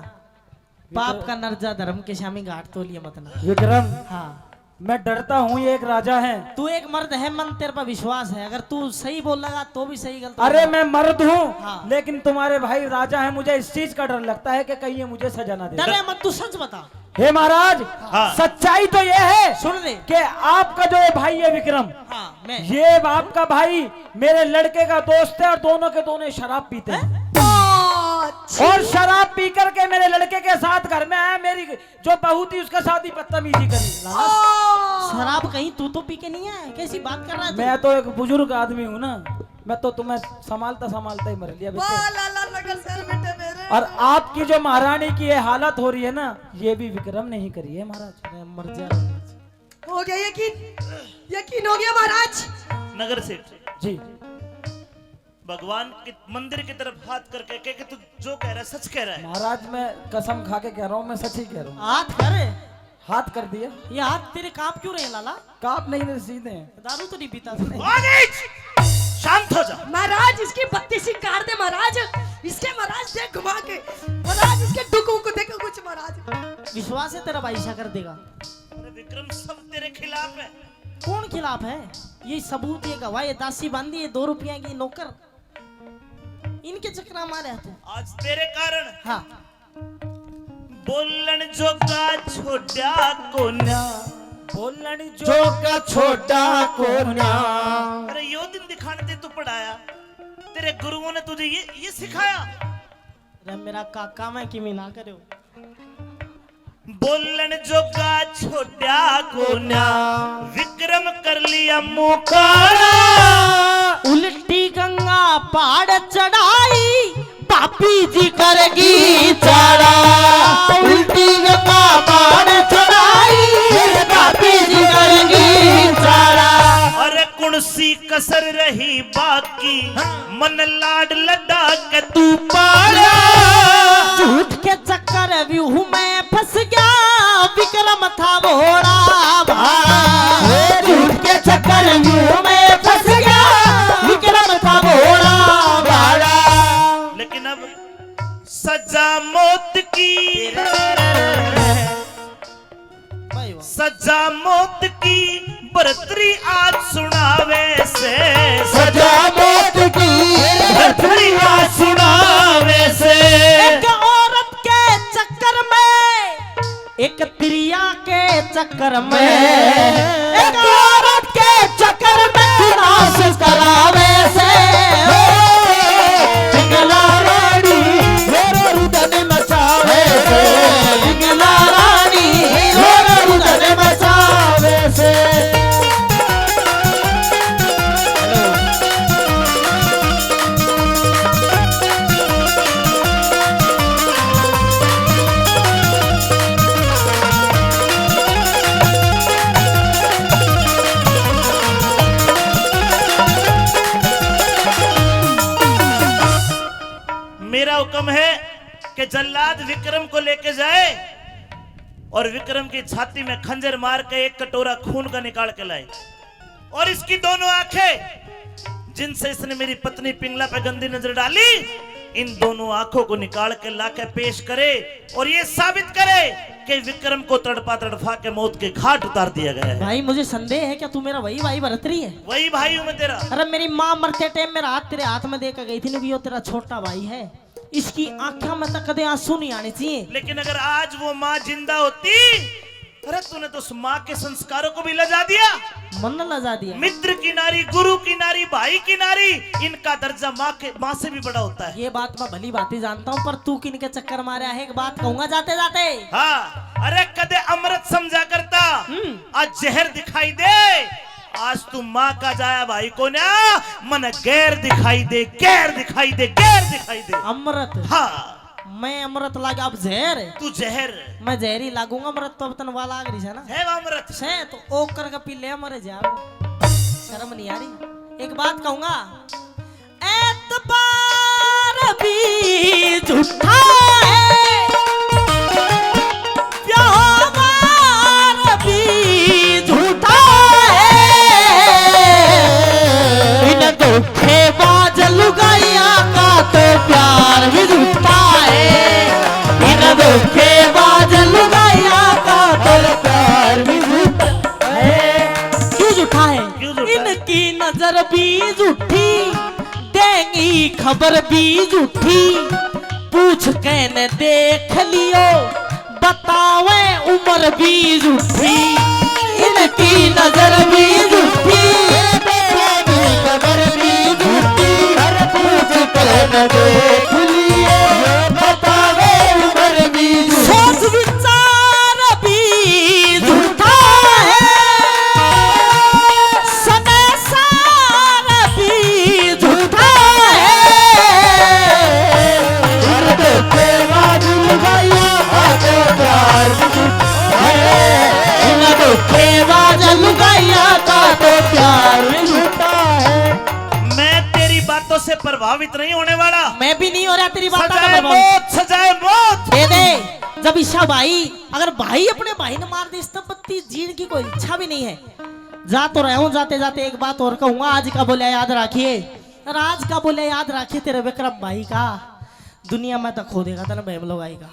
पाप का नर्जा धर्म के शामी घाट तोलिए मत ना। विक्रम, हाँ मैं डरता हूँ, ये एक राजा है। तू एक मर्द है, मन तेरे पर विश्वास है। अगर तू सही बोल लगा तो भी सही, गलत अरे मैं मर्द हूँ, हाँ। लेकिन तुम्हारे भाई राजा है, मुझे इस चीज का डर लगता है कि कहीं ये मुझे सजा ना दे। डरे मत, तू सच बता। हे महाराज, हाँ। सच्चाई तो ये है सुन ले। कि आपका जो ये भाई है विक्रम, हाँ मैं ये आपका भाई मेरे लड़के का दोस्त है और दोनों के दोनों शराब पीते हैं। और शराब पी करके मेरे लड़के के साथ घर में आया, मेरी जो बहू थी उसके साथ ही बदतमीजी करी। शराब कहीं तू तो पी के नहीं आया, कैसी बात कर रहा है तू? मैं तो एक बुजुर्ग आदमी हूँ ना, मैं तो तुम्हें संभालता ही मर लिया बेटे। लाला नगर सेठ बेटे मेरे। और आपकी जो महारानी की ये हालत हो रही है ना, ये भी विक्रम ने ही करी है महाराज। अरे मर जा। हो गया यकीन, यकीन हो गया महाराज। नगर सेठ जी भगवान के मंदिर की तरफ हाथ करके कह कि तू जो कह रहा है सच कह रहा है। महाराज, मैं कसम खा के कह रहा हूँ, मैं सच ही कह रहा हूँ। हाथ करे, हाथ कर दिया। ये हाथ तेरे कांप क्यों रहे लाला? काप नहीं रहे, सीधे हैं। दारू तो नहीं पीता तूने? शांत हो जा। महाराज इसकी बत्ती सी काट दे महाराज, इसके महाराज देख घुमा के, महाराज इसके डुकू को देखो कुछ महाराज। विश्वास है तेरा भाई ऐसा कर देगा? अरे विक्रम सब तेरे खिलाफ है। कौन खिलाफ है? ये सबूत, ये गवाह, ये दासी बांधी, ये 2 रुपया की नौकर, इनके चक्कर हमारे हाथ है। आज तेरे कारण हाँ बोलन जोगा छोड़ा कोन्या, बोलन जो का छोटा कोना। अरे यो दिन दिखाने दे तू पढ़ाया, तेरे गुरुओं ने तुझे ये सिखाया। अरे मेरा काका मैं किमी ना करो। बोलन जोगा छोड़ा कोन्या, विक्रम कर लिया मुकारा। उल्टी गंगा पहाड़ चढ़ाई, पापी जी करेगी चारा। उल्टी गंगा पहाड़ चढ़ाई, पापी जी करेगी चारा। अरे कुणसी कसर रही बाकी, मन लाड लड़ा के तू पारा। झूठ के चक्कर व्यूह में फंस गया, विक्रम था भोला भाला। झूठ के चक्कर व्यूह में फंस गया, विक्रम था भोला भाला। लेकिन अब सजा मौत की, सजा मौत की बरतरी आज सुनावे से। सजा मौत की बरतरी आज सुनावे से। एक औरत के चक्कर में, एक प्रिया के चक्कर में, एक औरत के चक्कर में नाश करावे से। पिंगला रानी मेरे रुदन मचावे से, पिंगला रानी मेरे रुदन मचावे से। मेरा हुक्म है कि जल्लाद विक्रम को लेके जाए और विक्रम की छाती में खंजर मार के एक कटोरा खून का निकाल के लाए, और इसकी दोनों आंखें जिनसे इसने मेरी पत्नी पिंगला पे गंदी नजर डाली, इन दोनों आंखों को निकाल के लाके पेश करे और ये साबित करे कि विक्रम को तड़पा तड़फा के मौत के घाट उतार दिया गया है। भाई मुझे संदेह है, क्या तू मेरा वही भाई भरतरी है? वही भाई हूं मैं तेरा। अरे मेरी माँ मरते टाइम मेरा हाथ तेरे हाथ में देकर गई थी ना, कि यो तेरा छोटा भाई है, इसकी आंखों में तक कदे आंसू नहीं आने चाहिए। लेकिन अगर आज वो माँ जिंदा होती, अरे तूने तो उस माँ के संस्कारों को भी लजा दिया। मन लजा दिया। मित्र की नारी, गुरु की नारी, भाई की नारी, इनका दर्जा माँ से भी बड़ा होता है। ये बात मैं भली बात ही जानता हूँ, पर तू किनके चक्कर मारा है? एक बात कहूंगा जाते जाते। हाँ, अरे कदे अमृत समझा करता, आज जहर दिखाई दे आज तू माँ का जाया भाई को ना मन गैर दिखाई दे, गैर दिखाई दे, गैर दिखाई दे। अमृत हाँ मैं अमृत लागा अब जहर है। तू जहर मैं जहरी लागूंगा अमृत तो तन वाला आग रही है ना है अमृत से तो ओ करके पी ले मरे जा शर्म नहीं आ रही। एक बात कहूंगा एतबार भी झूठा है प्यार भी झूठा है इन धोखेबाज लुगाइया का तो प्यार भी झूठा है इन धोखेबाज लुगाइया का तो प्यार भी झूठा है। क्यों झूठा है? क्यों झूठा है? इनकी नजर भी झूठी देंगी खबर भी झूठी पूछ के न देख लियो बतावे उम्र भी झूठी इनकी नजर भी झूठी खबर भी झूठी पूछ के न देख लियो बतावे उम्र भी सोच विचार भी झूठा है सनेसार भी झूठा मैं तेरी बातों से प्रभावित नहीं होने वाला। मैं भी नहीं हो रहा तेरी बात सजाए मौत, सजाए मौत। दे दे जब ईशा भाई अगर भाई अपने भाई ने मार दी इस तब बत्ती जीने की कोई इच्छा भी नहीं है। जा तो रहा हूँ जाते जाते एक बात और कहूंगा आज का बोले याद रखिए राज का बोले याद रखिए तेरे विक्रम भाई का दुनिया में तो खो देगा तेरा बहम लोग आएगा।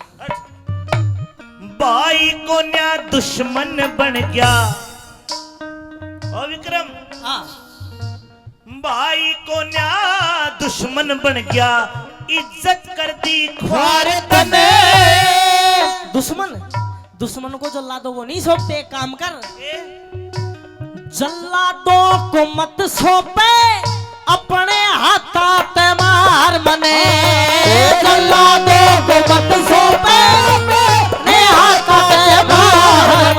भाई को न्या दुश्मन बन गया ओ विक्रम। हाँ भाई को न्या दुश्मन बन गया इज्जत कर दी ख्वार तने। दुश्मन को जल्लादों को नहीं सौंपते काम कर जल्लादों को मत सौंपे अपने हाथ मार मने जल्लादों को मत सौंपे अपने हाथ मार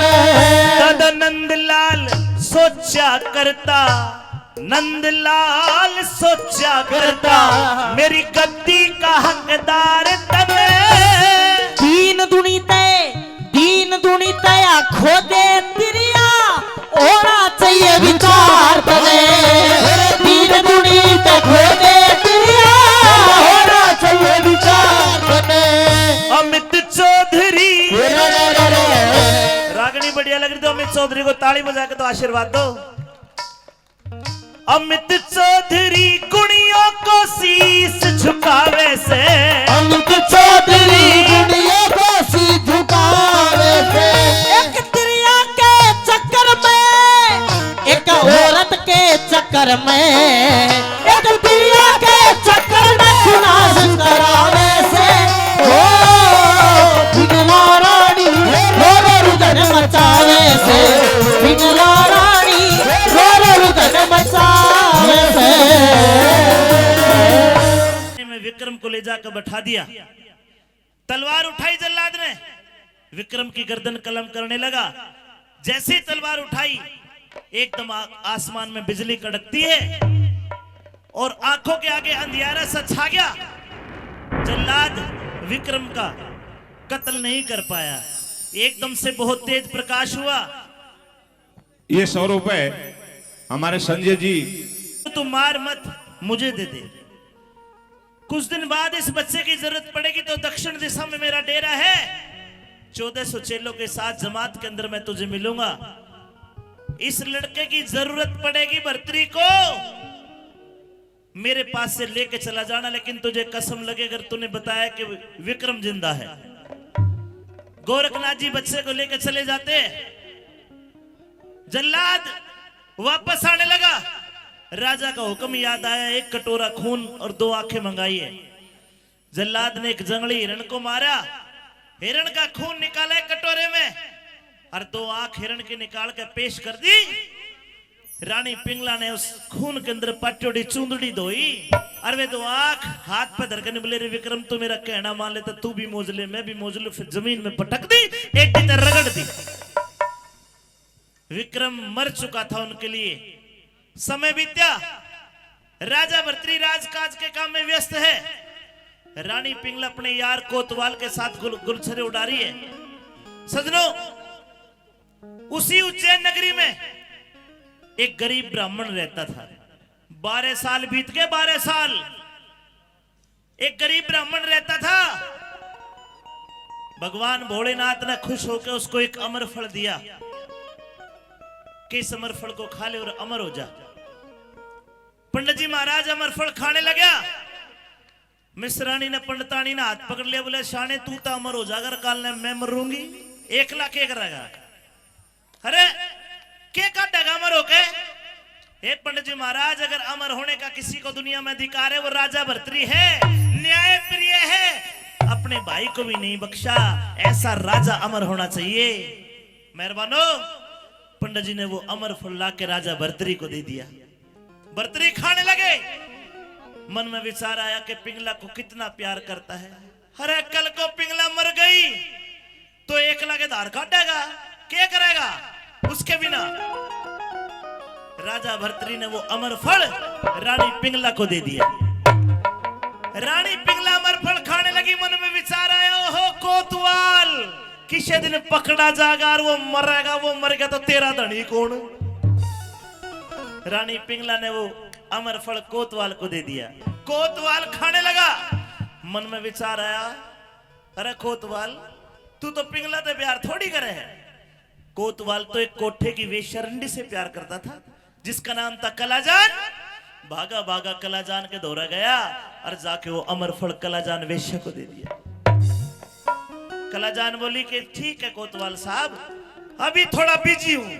दादा नंदलाल सोचा करता नंदलाल सोचा करता मेरी गद्दी का हकदार तने। दीन दुनीते खो दे तिरिया होना चाहिए विचार तने दीन दुनीते खो दे तिरिया होना चाहिए विचार तने। अमित चौधरी रागनी बढ़िया लग रही तो अमित चौधरी को ताली बजा के तो आशीर्वाद दो। अमित चौधरी गुणियों को शीश झुकावे से अमित चौधरी गुड़िया को शीश झुकावे से एक तिरिया के चक्कर में एक औरत के चक्कर में एक तिरिया के चक्कर में सुनास करावे से ओ पिघला रानी रो रुदन मचावे से पिघला रानी रो रुदन मचावे से। में विक्रम को ले जाकर बैठा दिया। तलवार उठाई जल्लाद ने विक्रम की गर्दन कलम करने लगा। जैसे ही तलवार उठाई एकदम आसमान में बिजली कड़कती है और आंखों के आगे अंधियारा सा छा गया। जल्लाद विक्रम का कत्ल नहीं कर पाया। एकदम से बहुत तेज प्रकाश हुआ। ये 100 रुपए हमारे संजय जी तू मार मत मुझे दे दे। कुछ दिन बाद इस बच्चे की जरूरत पड़ेगी तो दक्षिण दिशा में मेरा डेरा है। 1400 चेलों के साथ जमात के अंदर मैं तुझे मिलूंगा। इस लड़के की जरूरत पड़ेगी भर्तरी को मेरे पास से लेके चला जाना। लेकिन तुझे कसम लगे अगर तूने बताया कि विक्रम जिंदा है। गोरखनाथ जी बच्चे को लेकर चले जाते। जल्लाद वापस आने लगा। राजा का हुक्म याद आया। 1 कटोरा खून और 2 आंखें मंगाई है। जल्लाद ने एक जंगली हिरण को मारा। हिरण का खून निकाला एक कटोरे में और 2 आंख हिरण की निकाल के पेश कर दी। रानी पिंगला ने उस खून के अंदर पटोड़ी चूंदड़ी धोई और वे 2 आंख हाथ पे धरकर बोले रे विक्रम तू मेरा कहना मान ले तो तू भी मोज ले मैं भी मोज लू। फिर जमीन में पटक दी एक तरह रगड़ दी। विक्रम मर चुका था उनके लिए। समय बीत्या, राजा भर्तृ राजकाज के काम में व्यस्त है। रानी पिंगला अपने यार कोतवाल के साथ गुलछरे उड़ा रही है। सजनों, उसी उज्जैन नगरी में एक गरीब ब्राह्मण रहता था। 12 साल बीत गए, 12 साल। एक गरीब ब्राह्मण रहता था। भगवान भोलेनाथ ने खुश होकर उसको एक अमर फल दिया कि इस अमर फल को खा ले और अमर हो जा। पंडित जी महाराज अमर फल खाने लगा। मिश्रानी ने पंडितानी ने हाथ पकड़ लिया, बोले शाने तू तो अमर हो जाकर काल ने मैं मरूंगी। 1 लाख एक रहेगा। अरे के काटेगा अमर होके? हे पंडित जी महाराज, अगर अमर होने का किसी को दुनिया में अधिकार है वो राजा भर्तृ है, न्याय प्रिय है, अपने भाई को भी नहीं बख्शा। ऐसा राजा अमर होना चाहिए। मेहरबानो, पंडित जी ने वो अमर फल ला के राजा भर्तृ को दे दिया। भर्तृ खाने लगे। मन में विचार आया कि पिंगला को कितना प्यार करता है। अरे कल को पिंगला मर गई तो 1 लाख धार काटेगा, क्या करेगा उसके बिना? राजा भर्तृ ने वो अमर फल रानी पिंगला को दे दिया। रानी पिंगला अमर फल खाने लगी। मन में विचार आया, ओहो कोतवाल, किसी दिन पकड़ा जाएगा और वो मरेगा। वो मर गया तो तेरा धनी कौन? रानी पिंगला ने वो अमर फल कोतवाल को दे दिया। कोतवाल खाने लगा। मन में विचार आया, अरे कोतवाल, तू तो पिंगला से प्यार थोड़ी करे है। कोतवाल तो एक कोठे की वेश्यारंडी से प्यार करता था जिसका नाम था कलाजान। भागा भागा कलाजान के दौरा गया और जाके वो अमर फल कलाजान वेश्या को दे दिया। कलाजान बोली कि ठीक है कोतवाल साहब, अभी थोड़ा बिजी हूं,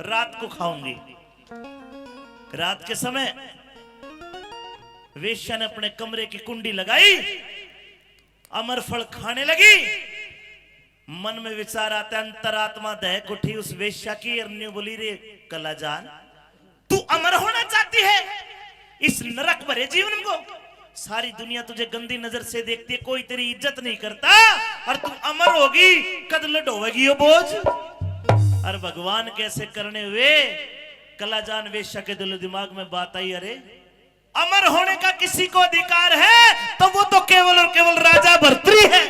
रात को खाऊंगी। रात के समय वेश्या ने अपने कमरे की कुंडी लगाई, अमर फल खाने लगी। मन में विचार आता, अंतरात्मा दहक उठी उस वेश्या की। अरण्य बोली, रे कलाजान, तू अमर होना चाहती है इस नरक भरे जीवन को? सारी दुनिया तुझे गंदी नजर से देखती है, कोई तेरी इज्जत नहीं करता, और तू अमर होगी, कद लडोवेगी वो बोझ। और भगवान कैसे करने हुए कलाजान वेश्या के दिल दिमाग में बात आई, अरे अमर होने का किसी को अधिकार है तो वो तो केवल और केवल राजा भर्तृ है।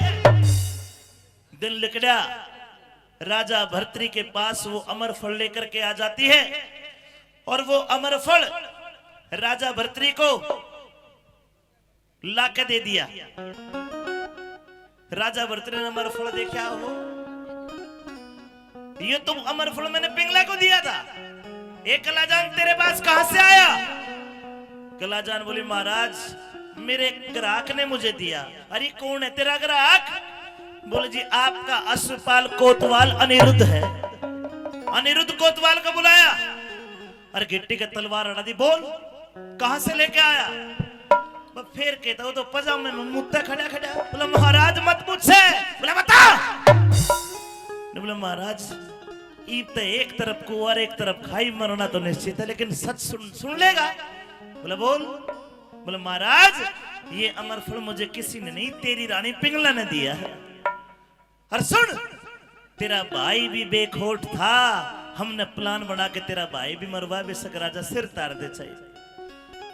दिन लिकड़ा, राजा भर्तृ के पास वो अमर फल लेकर के आ जाती है और वो अमर फल राजा भर्तृ को लाके दे दिया। राजा भर्तृ ने अमर फल देखा, हो ये तुम अमर फल मैंने पिंगला को दिया था, एक कलाजान तेरे पास कहां से आया? कलाजान बोली, महाराज मेरे ग्राहक ने मुझे दिया। अरे कौन है तेरा ग्राहक? बोले जी आपका अश्वपाल कोतवाल अनिरुद्ध है। अनिरुद्ध कोतवाल को बुलाया और गिट्टी के तलवार अड़ा दी। बोल कहां से लेके आया? फिर कहता वो तो पजामे में मुद्दा खड़ा खड़ा। बोला महाराज मत पूछे। बोला बता। बोला महाराज ईब तो एक तरफ कुआर एक तरफ खाई, मरना तो निश्चित है, लेकिन सच सुन लेगा? बोला बोल। बोला महाराज ये अमर फल मुझे किसी ने नहीं, तेरी रानी पिंगला ने दिया है। और सुन, तेरा भाई भी बेखोट था, हमने प्लान बना के तेरा भाई भी मरवा, बेशक राजा सिर तार दे चाहिए।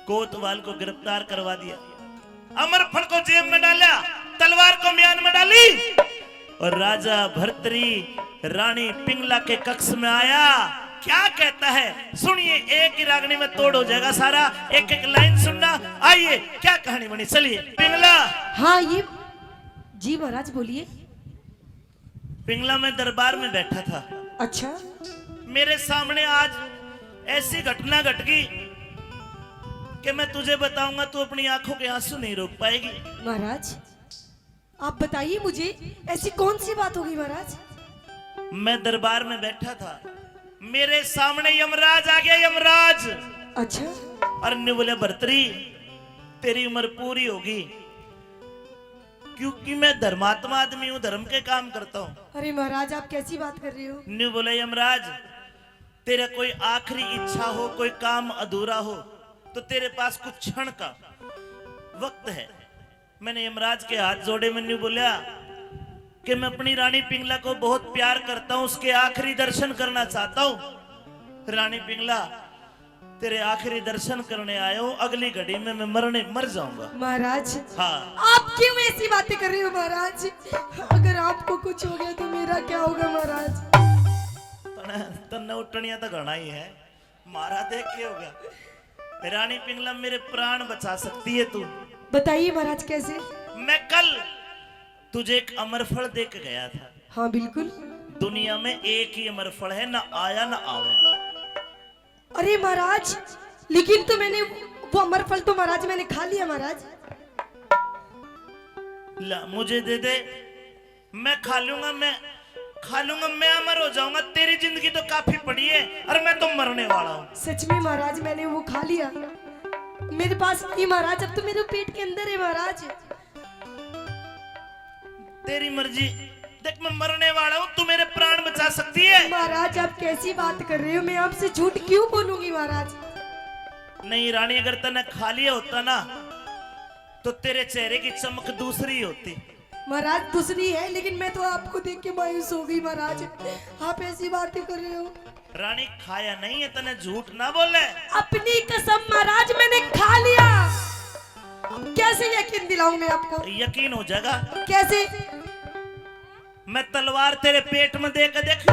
कोतवाल को गिरफ्तार करवा दिया, अमर फल को जेब में डाला, तलवार को म्यान में डाली और राजा भर्तृ रानी पिंगला के कक्ष में आया। क्या कहता है सुनिए, एक ही रागनी में तोड़ हो जाएगा सारा, एक एक लाइन सुनना। आइए क्या कहानी बनी, चलिए। पिंगला। हाँ ये जी महाराज बोलिए। पिंगला में दरबार में बैठा था। अच्छा, मेरे सामने आज ऐसी घटना घट गई कि मैं तुझे बताऊंगा तू अपनी आंखों के आंसू नहीं रोक पाएगी। महाराज आप बताइए मुझे, ऐसी कौन सी बात होगी महाराज? मैं दरबार में बैठा था, मेरे सामने यमराज आ गया। यमराज। अच्छा। अरण्य बोले भर्तृ तेरी उम्र पूरी होगी, क्योंकि मैं धर्मात्मा आदमी हूं, धर्म के काम करता हूं। अरे महाराज आप कैसी बात कर रहे हो? न्यू बोले यमराज तेरा कोई आखिरी इच्छा हो, कोई काम अधूरा हो तो तेरे पास कुछ क्षण का वक्त है। मैंने यमराज के हाथ जोड़े में न्यू बोला कि मैं अपनी रानी पिंगला को बहुत प्यार करता हूं, उसके आखिरी दर्शन करना चाहता हूं। रानी पिंगला, तेरे आखिरी दर्शन करने आया हूं, अगली घड़ी में मैं मर जाऊंगा। महाराज हाँ, आप क्यों ऐसी बातें कर रहे हो महाराज? अगर आपको कुछ हो गया तो मेरा क्या होगा महाराज? तन्ने उठनिया तो घना ही है, मारा देख के हो गया। रानी पिंगला, मेरे प्राण बचा सकती है तू। बताइए महाराज कैसे? मैं कल तुझे एक अमर फल दे के गया था। हाँ बिल्कुल। दुनिया में एक ही अमर फल है, ना आया ना आवे। अरे महाराज, लेकिन तो मैंने वो अमर फल तो महाराज मैंने खा लिया महाराज। ला मुझे दे दे, मैं खा लूंगा, मैं अमर हो जाऊंगा। तेरी जिंदगी तो काफी पड़ी है और मैं तो मरने वाला हूँ। सच में महाराज मैंने वो खा लिया, मेरे पास नहीं महाराज, अब तो मेरे पेट के अंदर है महाराज। तेरी मर्जी, देख मैं मरने वाला हूँ, तू मेरे प्राण बचा सकती है। महाराज आप कैसी बात कर रहे हो? मैं आपसे झूठ क्यों बोलूंगी महाराज? नहीं रानी, अगर तने खा लिया होता ना तो तेरे चेहरे की चमक दूसरी होती। महाराज दूसरी है, लेकिन मैं तो आपको देख के मायूस हो गई महाराज। आप ऐसी बातें कर रहे हो। रानी खाया नहीं है, तने झूठ ना बोले। अपनी कसम महाराज मैंने खा लिया। कैसे यकीन दिलाऊं मैं आपको? यकीन हो जाएगा। कैसे? मैं तलवार तेरे पेट में दे के देख,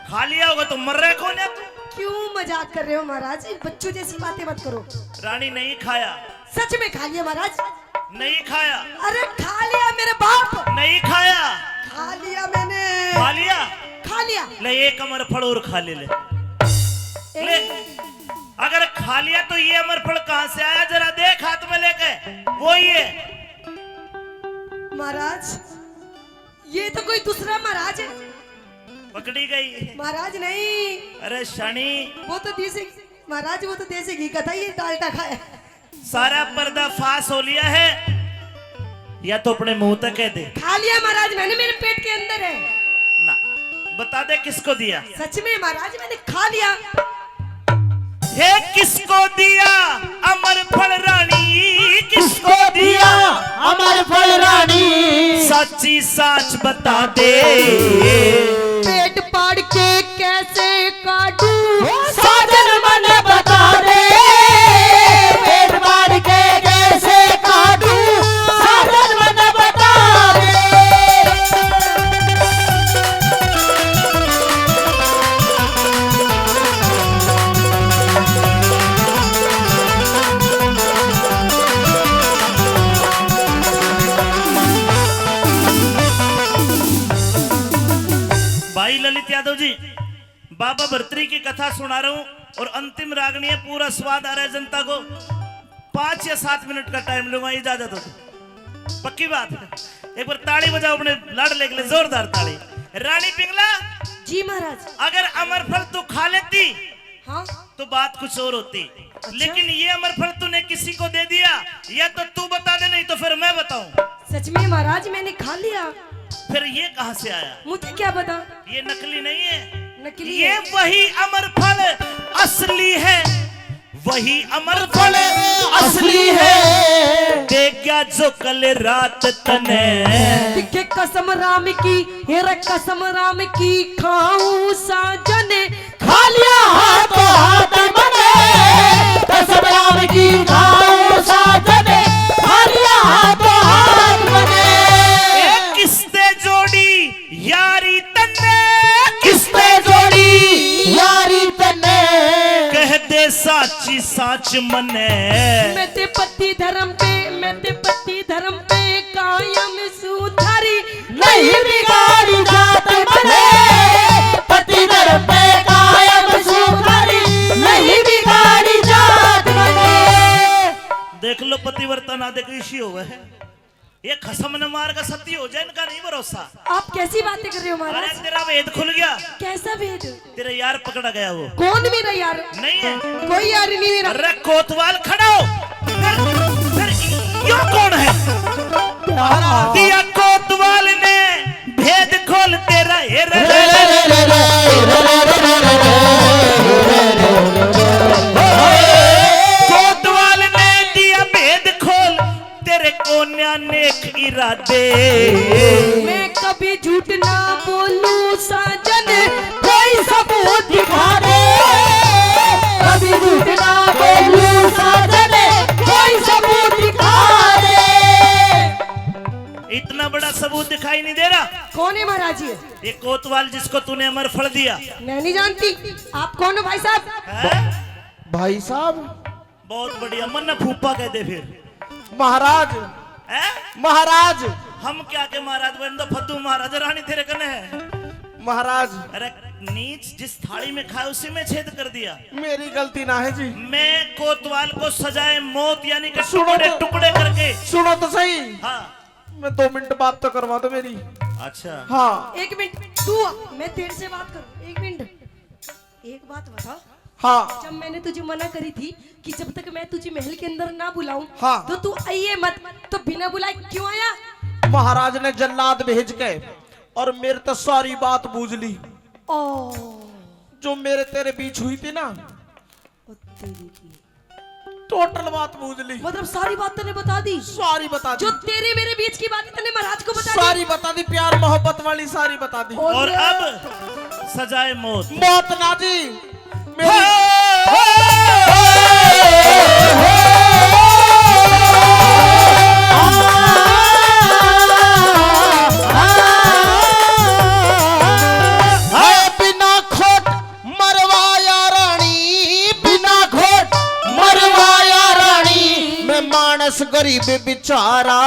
खा लिया होगा तो मर रहे कौन है तू? क्यों मजाक कर रहे हो महाराज? बच्चों जैसी बातें मत करो। रानी नहीं खाया। सच में खा लिया महाराज? नहीं खाया। अरे खा लिया मेरे बाप। नहीं खाया। खा लिया मैंने। खा लिया। खा लिया। ले एक अमर फल और खा ले। ले अगर खा लिया तो ये अमर फल कहां से आया, जरा देख हाथ में लेके। वो ही है महाराज, ये तो कोई दूसरा महाराज है। पकड़ी गई महाराज नहीं, अरे शनि, वो तो देसी महाराज, वो तो देसी घी का था, ये डालडा खाया। सारा पर्दा फास हो लिया है, या तो अपने मुंह तक कह दे। खा लिया महाराज मैंने, मेरे पेट के अंदर है ना, बता दे किसको दिया। सच में महाराज मैंने खा लिया। हे किसको दिया अमर फल रानी, किसको दिया अमर फल रानी, सच्ची साच बता दे। पेट पाड़ के कैसे काटू, साजन मन बता दे। पेट फाड़ के कैसे काटू, साजन मन बता दे। भाई ललित यादव जी, बाबा भर्तरी की कथा सुना रहा हूं और अंतिम रागनी है, पूरा स्वाद आ रहा है जनता को। 5 या 7 मिनट का टाइम लूंगा, इजाजत हो तो पक्की बात है। एक बार ताली बजाओ अपने लाडले के लिए, जोरदार ताली। रानी पिंगला, जी महाराज। अगर अमर फल तू खा लेती हाँ तो बात कुछ और होती, लेकिन ये अमर फल तूने किसी को दे दिया, या तो तू बता दे, नहीं तो फिर मैं बताऊं। सच में महाराज मैंने खा लिया। फिर ये कहां से आया? मुझे क्या पता? ये नकली नहीं है, नकली ये है। वही अमर फल असली है, वही अमर फल असली है। देखा जो कल रात तने। दिखे कसम राम की, हेरा कसम राम की, खाऊं साजन खा लिया हाथों हाथ मने, कसम राम की खाऊं साजन, खा लिया हाथों हाथ मने। किसने जोड़ी यारी तने, किसने जोड़ी यारी तने, कह दे साची साच मने। मैं ते पति धर्म पे, मैं ते पति धर्म पे कायम सुधारी, नहीं बिगाड़ी जात मने। पति धर्म पे कायम सुधारी, नहीं बिगाड़ी जात मने। देख लो पतिव्रता ना देख ऋषि हो गए। ये खसम न मार का सत्य हो जाए, इनका नहीं भरोसा। आप कैसी बातें कर रहे हो अरे महाराज? तेरा भेद खुल गया, कैसा भेद? तेरा यार पकड़ा गया। वो कौन मेरा यार? नहीं है, कोई यार नहीं मेरा। अरे कोतवाल खड़ा हो। फिर यो कौन है? दिया कोतवाल ने भेद खोल तेरा। कोतवाल ने दिया भेद खोल तेरे कोन्या नेक इरादे। मैं कभी झूठ ना बोलूं साजन, कोई सबूत दिखा दे। कभी झूठ ना बोलूं साजन, कोई सबूत दिखा दे। इतना बड़ा सबूत दिखाई नहीं दे रहा। कौन है महाराज जी? ये कोतवाल जिसको तूने अमर फल दिया मैं नहीं जानती। आप कौन हो भाई साहब? है? भाई साहब, बहुत बढ़िया, मन फूफा कहते फिर महाराज, है? महाराज, हम क्या के महाराज बन दो फद्दू महाराज रानी तेरे कने है। महाराज, अरे नीच जिस थाली में खाए उसी में छेद कर दिया। मेरी गलती ना है जी। मैं कोतवाल को सजाए मौत यानी कि सुनो टुकड़े तो- टुकड़े करके। सुनो तो सही, हाँ मैं 2 मिनट बात तो करवा दो मेरी। अच्छा हाँ, एक मिनट, तू मैं तेरे से बात करूं। एक मिनट, एक बात बता। हाँ, जब मैंने तुझे मना करी थी कि जब तक मैं तुझे महल के अंदर ना बुलाऊं हाँ। तो तू आइए मत, तो बिना बुलाए क्यों आया? महाराज ने जल्लाद भेज के और मेरे तो सारी बात बूझ ली। ओ जो मेरे तेरे बीच हुई थी ना, तेरी की, टोटल बात बूझ ली। मतलब सारी बात तूने बता दी? सारी बता दी, जो तेरे मेरे बीच की बात तूने महाराज को बता दी? सारी बता दी, प्यार मोहब्बत वाली सारी बता दी। और अब सजाए मौत। मौत ना जी, मेरी बिना खोट मरवाया रानी, बिना खोट मरवाया रानी, मैं मानस गरीब बेचारा।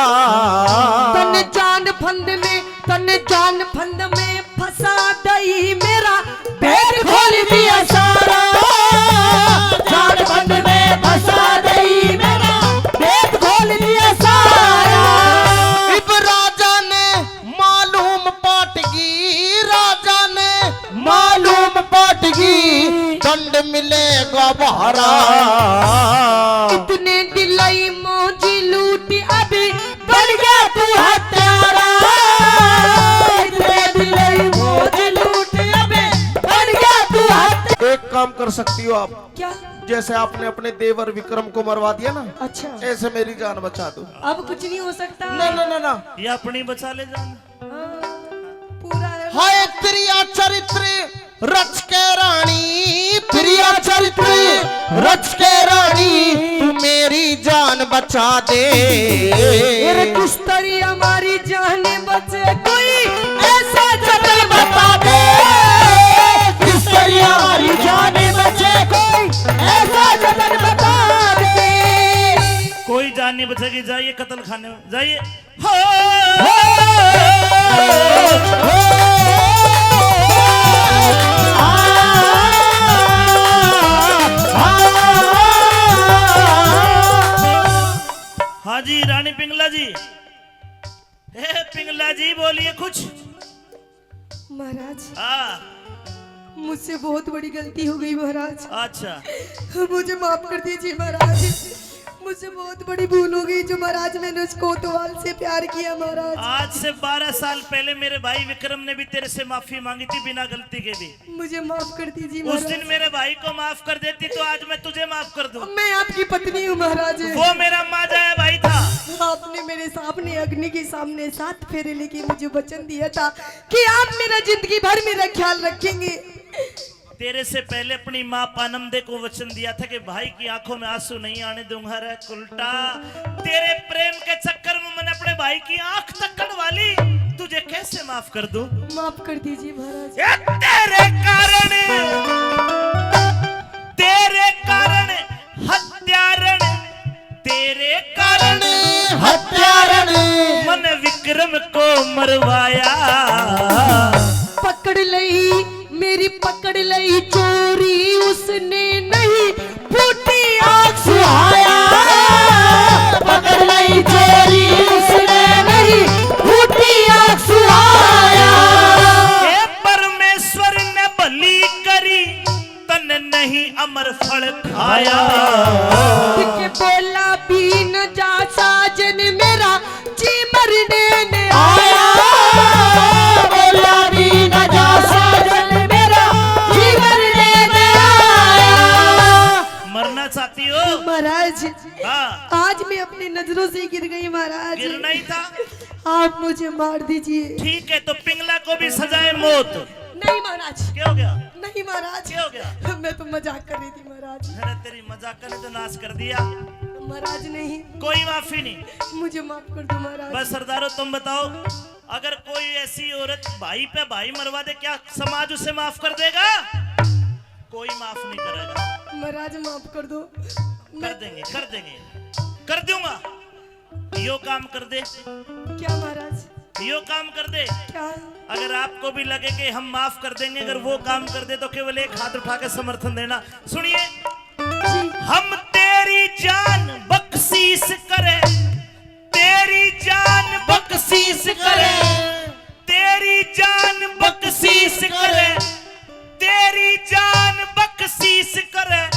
तन जान फंद में फंसा दई, मेरा भेद खोल दिया सारा। जान फंद में फंसा दई, मेरा भेद खोल दिया सारा। इब राजा ने मालूम पाटगी, राजा ने मालूम पाटगी, दंड मिलेगा बहारा। इतने दिलाई मौजी लूटी, अभी बन गया तू हत्यारा। इतने दिलाई मौजी लूटी, अभी बन गया तू हत्यारा। एक काम कर सकती हो आप, क्या? जैसे आपने अपने देवर विक्रम को मरवा दिया ना, अच्छा, ऐसे मेरी जान बचा दो। अब कुछ नहीं हो सकता। ना ना ना ना, ये अपनी बचा ले जान। हाँ, पूरा है। हाय प्रिया चरित्र रच के रानी, प्रिया चरित्र रच के रानी, तू मेरी जान बचा दे। मेरे किस तरह हमारी जान बचे, कोई ऐसा जगह बता दे। किस तरह हमारी जान बचे, कोई ऐसा जगह बता दे। कोई जान नहीं बचेगी, जाइए कत्ल खाने में जाइए। हो हाँ जी रानी पिंगला जी, हे पिंगला जी बोलिए कुछ। महाराज, हाँ मुझसे बहुत बड़ी गलती हो गई महाराज, अच्छा मुझे माफ कर दीजिए महाराज। मुझसे बहुत बड़ी भूल हो गई जो महाराज मैंने उस कोतवाल से प्यार किया महाराज। आज से 12 साल पहले मेरे भाई विक्रम ने भी तेरे से माफी मांगी थी बिना गलती के भी। मुझे माफ कर दीजिए उस महाराज। दिन मेरे भाई को माफ कर देती तो आज मैं तुझे माफ कर दूं। मैं आपकी पत्नी हूँ महाराज। वो मेरा माजाया भाई था। आपने मेरे सामने अग्नि के सामने 7 फेरे लेके मुझे वचन दिया था कि आप मेरा जिंदगी भर मेरा ख्याल रखेंगे। तेरे से पहले अपनी माँ पानमदे को वचन दिया था कि भाई की आंखों में आंसू नहीं आने दूंगा। रे उल्टा तेरे प्रेम के चक्कर में मैंने अपने भाई की आंख तक वाली, तुझे कैसे माफ कर दूं? माफ कर दीजिए महाराज। ये तेरे कारण हत्यारण, तेरे कारण हत्यारण, मन विक्रम को मरवाया। पकड़ लई मेरी पकड़ लई चोरी, उसने नहीं फूटी आंख सुहाया। पकड़ लई चोरी, उसने नहीं फूटी आंख सुहाया। हे परमेश्वर ने भली करी, तन नहीं अमर फल खाया। के बोला भी न जा साजन, मेरा जी मरने ने आया। बोला भी न जा साजन, मेरा जी मरने ने आया। मरना चाहती हो महाराज, हाँ, आज मैं अपनी नजरों से गिर गई महाराज। गिरना ही था। आप मुझे मार दीजिए। ठीक है, तो पिंगला को भी सजाए मौत। नहीं महाराज, क्या हो गया? नहीं महाराज, क्या हो गया? मैं तो मजाक कर रही थी महाराज। अरे तेरी मजाक ने तो नाश कर दिया। महाराज नहीं, कोई माफी नहीं। मुझे माफ कर दो महाराज। बस सरदारो तुम बताओ, अगर कोई ऐसी औरत भाई पे भाई मरवा दे, क्या समाज उसे माफ कर देगा? कोई माफ नहीं करेगा। महाराज माफ कर दो। कर देंगे, कर देंगे, कर दूंगा। यो काम कर दे, क्या महाराज? यो काम कर दे। क्या? अगर आपको भी लगे कि हम माफ कर देंगे, अगर वो काम कर दे तो केवल एक हाथ उठा के समर्थन देना। सुनिए, हम तेरी जान बख्शीश करे, तेरी जान बख्शीश करे, तेरी जान बख्शीश करे, तेरी जान बख्शीश करे,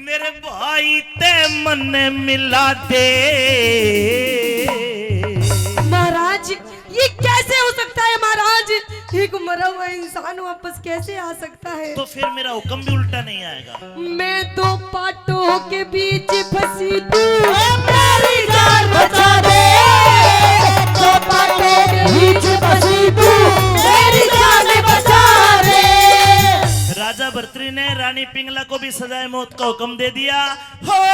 मेरे भाई ते मन मिला दे। महाराज ये कैसे हो सकता है महाराज? एक मरा हुआ इंसान वापस कैसे आ सकता है? तो फिर मेरा हुक्म भी उल्टा नहीं आएगा। मैं दो पाटों के बीच फंसी तू मेरी जान बचा दे। दो पाटों के बीच फंसी तू मेरी जान बचा दे। राजा भर्तृ ने रानी पिंगला को भी सजाए मौत का हुक्म दे दिया। हो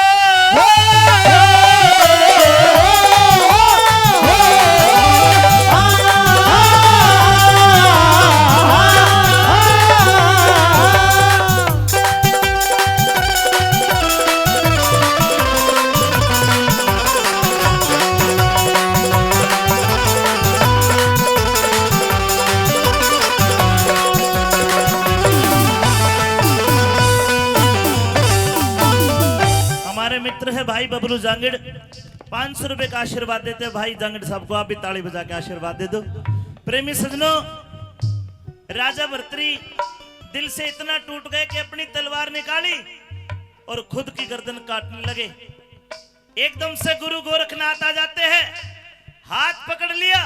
मित्र है भाई बबलू जांगड़, 500 रुपए का आशीर्वाद देते हैं भाई जांगड़ साहब को। आप भी ताली बजा के आशीर्वाद दे दो। प्रेमी सजनों, राजा भर्तृ दिल से इतना टूट गए कि अपनी तलवार निकाली और खुद की गर्दन काटने लगे। एकदम से गुरु गोरखनाथ आ जाते हैं, हाथ पकड़ लिया।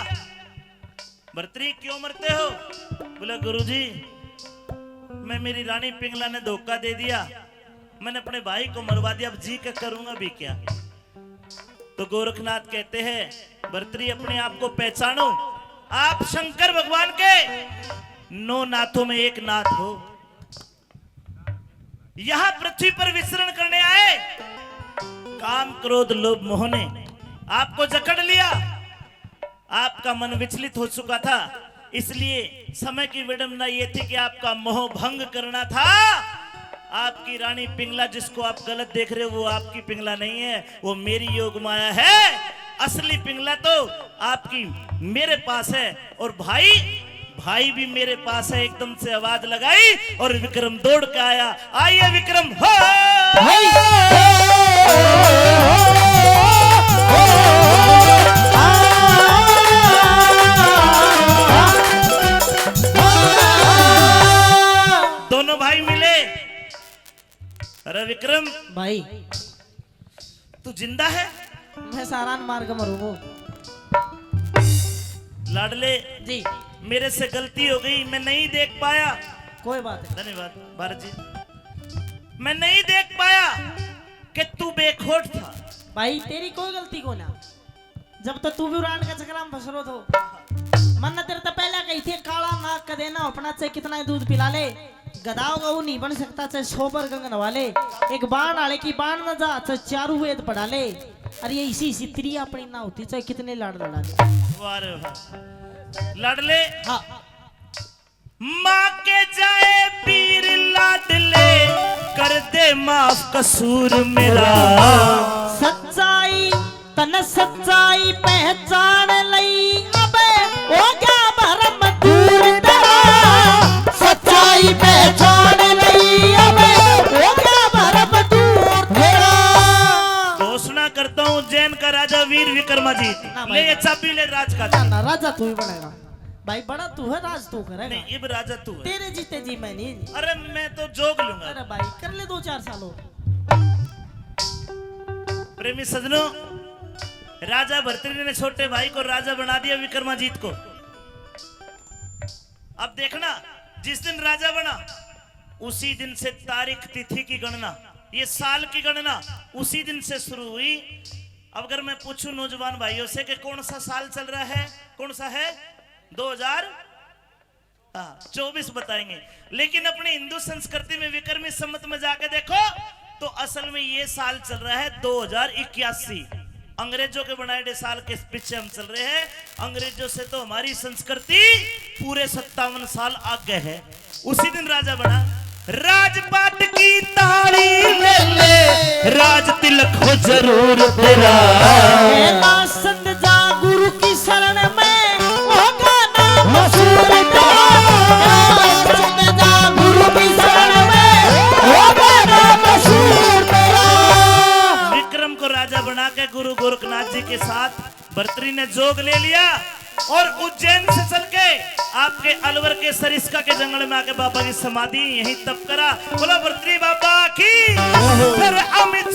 भर्तृ क्यों मरते हो? बोला गुरुजी, मैं मेरी रानी पिंगला ने धोखा दे दिया, मैंने अपने भाई को मरवा दिया, अब जी के करूंगा भी क्या? तो गोरखनाथ कहते हैं भर्तृ अपने आप को पहचानो, आप शंकर भगवान के 9 नाथों में एक नाथ हो। यहां पृथ्वी पर विचरण करने आए, काम क्रोध लोभ मोह ने आपको जकड़ लिया, आपका मन विचलित हो चुका था, इसलिए समय की विडंबना यह थी कि आपका मोह भंग करना था। आपकी रानी पिंगला जिसको आप गलत देख रहे हो वो आपकी पिंगला नहीं है, वो मेरी योग माया है। असली पिंगला तो आपकी मेरे पास है और भाई भी मेरे पास है। एकदम से आवाज लगाई और विक्रम दौड़ के आया। आइए विक्रम, हो दोनों भाई मिले। अरे विक्रम भाई, तू जिंदा है? मैं सारान मार के मरूंगा। लाडले जी मेरे से गलती हो गई, मैं नहीं देख पाया। कोई बात नहीं। धन्यवाद भारत जी, मैं नहीं देख पाया कि तू बेखौफ था। भाई तेरी कोई गलती को ना, जब तो तू भी उड़ान का चक्कर में फंस रहा तो मन तेरे तो पहले कही थी काला नाक का देना अपना, चाहे कितना ही दूध पिला ले, गदाओ का वो नहीं बन सकता, चाहे 100 पर गंग नवा ले, एक बाण आले की बाण न जा, चाहे 4 वेद पढ़ा ले। अरे ये इसी त्रिया अपनी ना होती, चाहे कितने लाड़ लड़ा ले। वाह रे वाह। लाडले हाँ, माँ के जाए पीर लाडले, कर दे माफ कसूर मेरा। सच्चाई तन सच्चाई पहचान लई, अबे हो गया भरम दूर तेरा। सच्चाई पहचान लई, अबे हो गया भरम दूर तेरा। घोषणा करता हूँ जैन का राजा वीर विक्रमाजीत, ना भाई। ले ये चाबी ले राज का। ना राजा तू ही बनेगा भाई, बड़ा तू है, राज तू करेगा। नहीं, अब राजा तू है। तेरे जीते जी मैं नहीं। अरे मैं तो जोग लूंगा। अरे भाई कर ले 2-4 सालों। प्रेमी सजनों, राजा भर्तृ ने छोटे भाई को राजा बना दिया विक्रमाजीत को। अब देखना, जिस दिन राजा बना उसी दिन से तारीख तिथि की गणना, ये साल की गणना उसी दिन से शुरू हुई। अब अगर मैं पूछूं नौजवान भाइयों से कि कौन सा साल चल रहा है, कौन सा है? 2024 बताएंगे। लेकिन अपनी हिंदू संस्कृति में विक्रमी संवत में जाके देखो तो असल में ये साल चल रहा है 2081। अंग्रेजों के बनाए साल के पीछे हम चल रहे हैं। अंग्रेजों से तो हमारी संस्कृति पूरे 57 साल आगे है। उसी दिन राजा बना, राजपाट की ताड़ी ले ले, राज तिलक हो जरूर तेरा। संत जा गुरु की शरण में होगा नाम मशहूर तेरा। संत जा गुरु की शरण में होगा नाम मशहूर तेरा। विक्रम को राजा बना के गुरु गोरखनाथ जी के साथ भर्तृहरि ने जोग ले लिया और उज्जैन से चल के आपके अलवर के सरिस्का के जंगल में आके बाबा की समाधि यहीं तप करा। बोला भर्तृहरि बाबा की। फिर अमित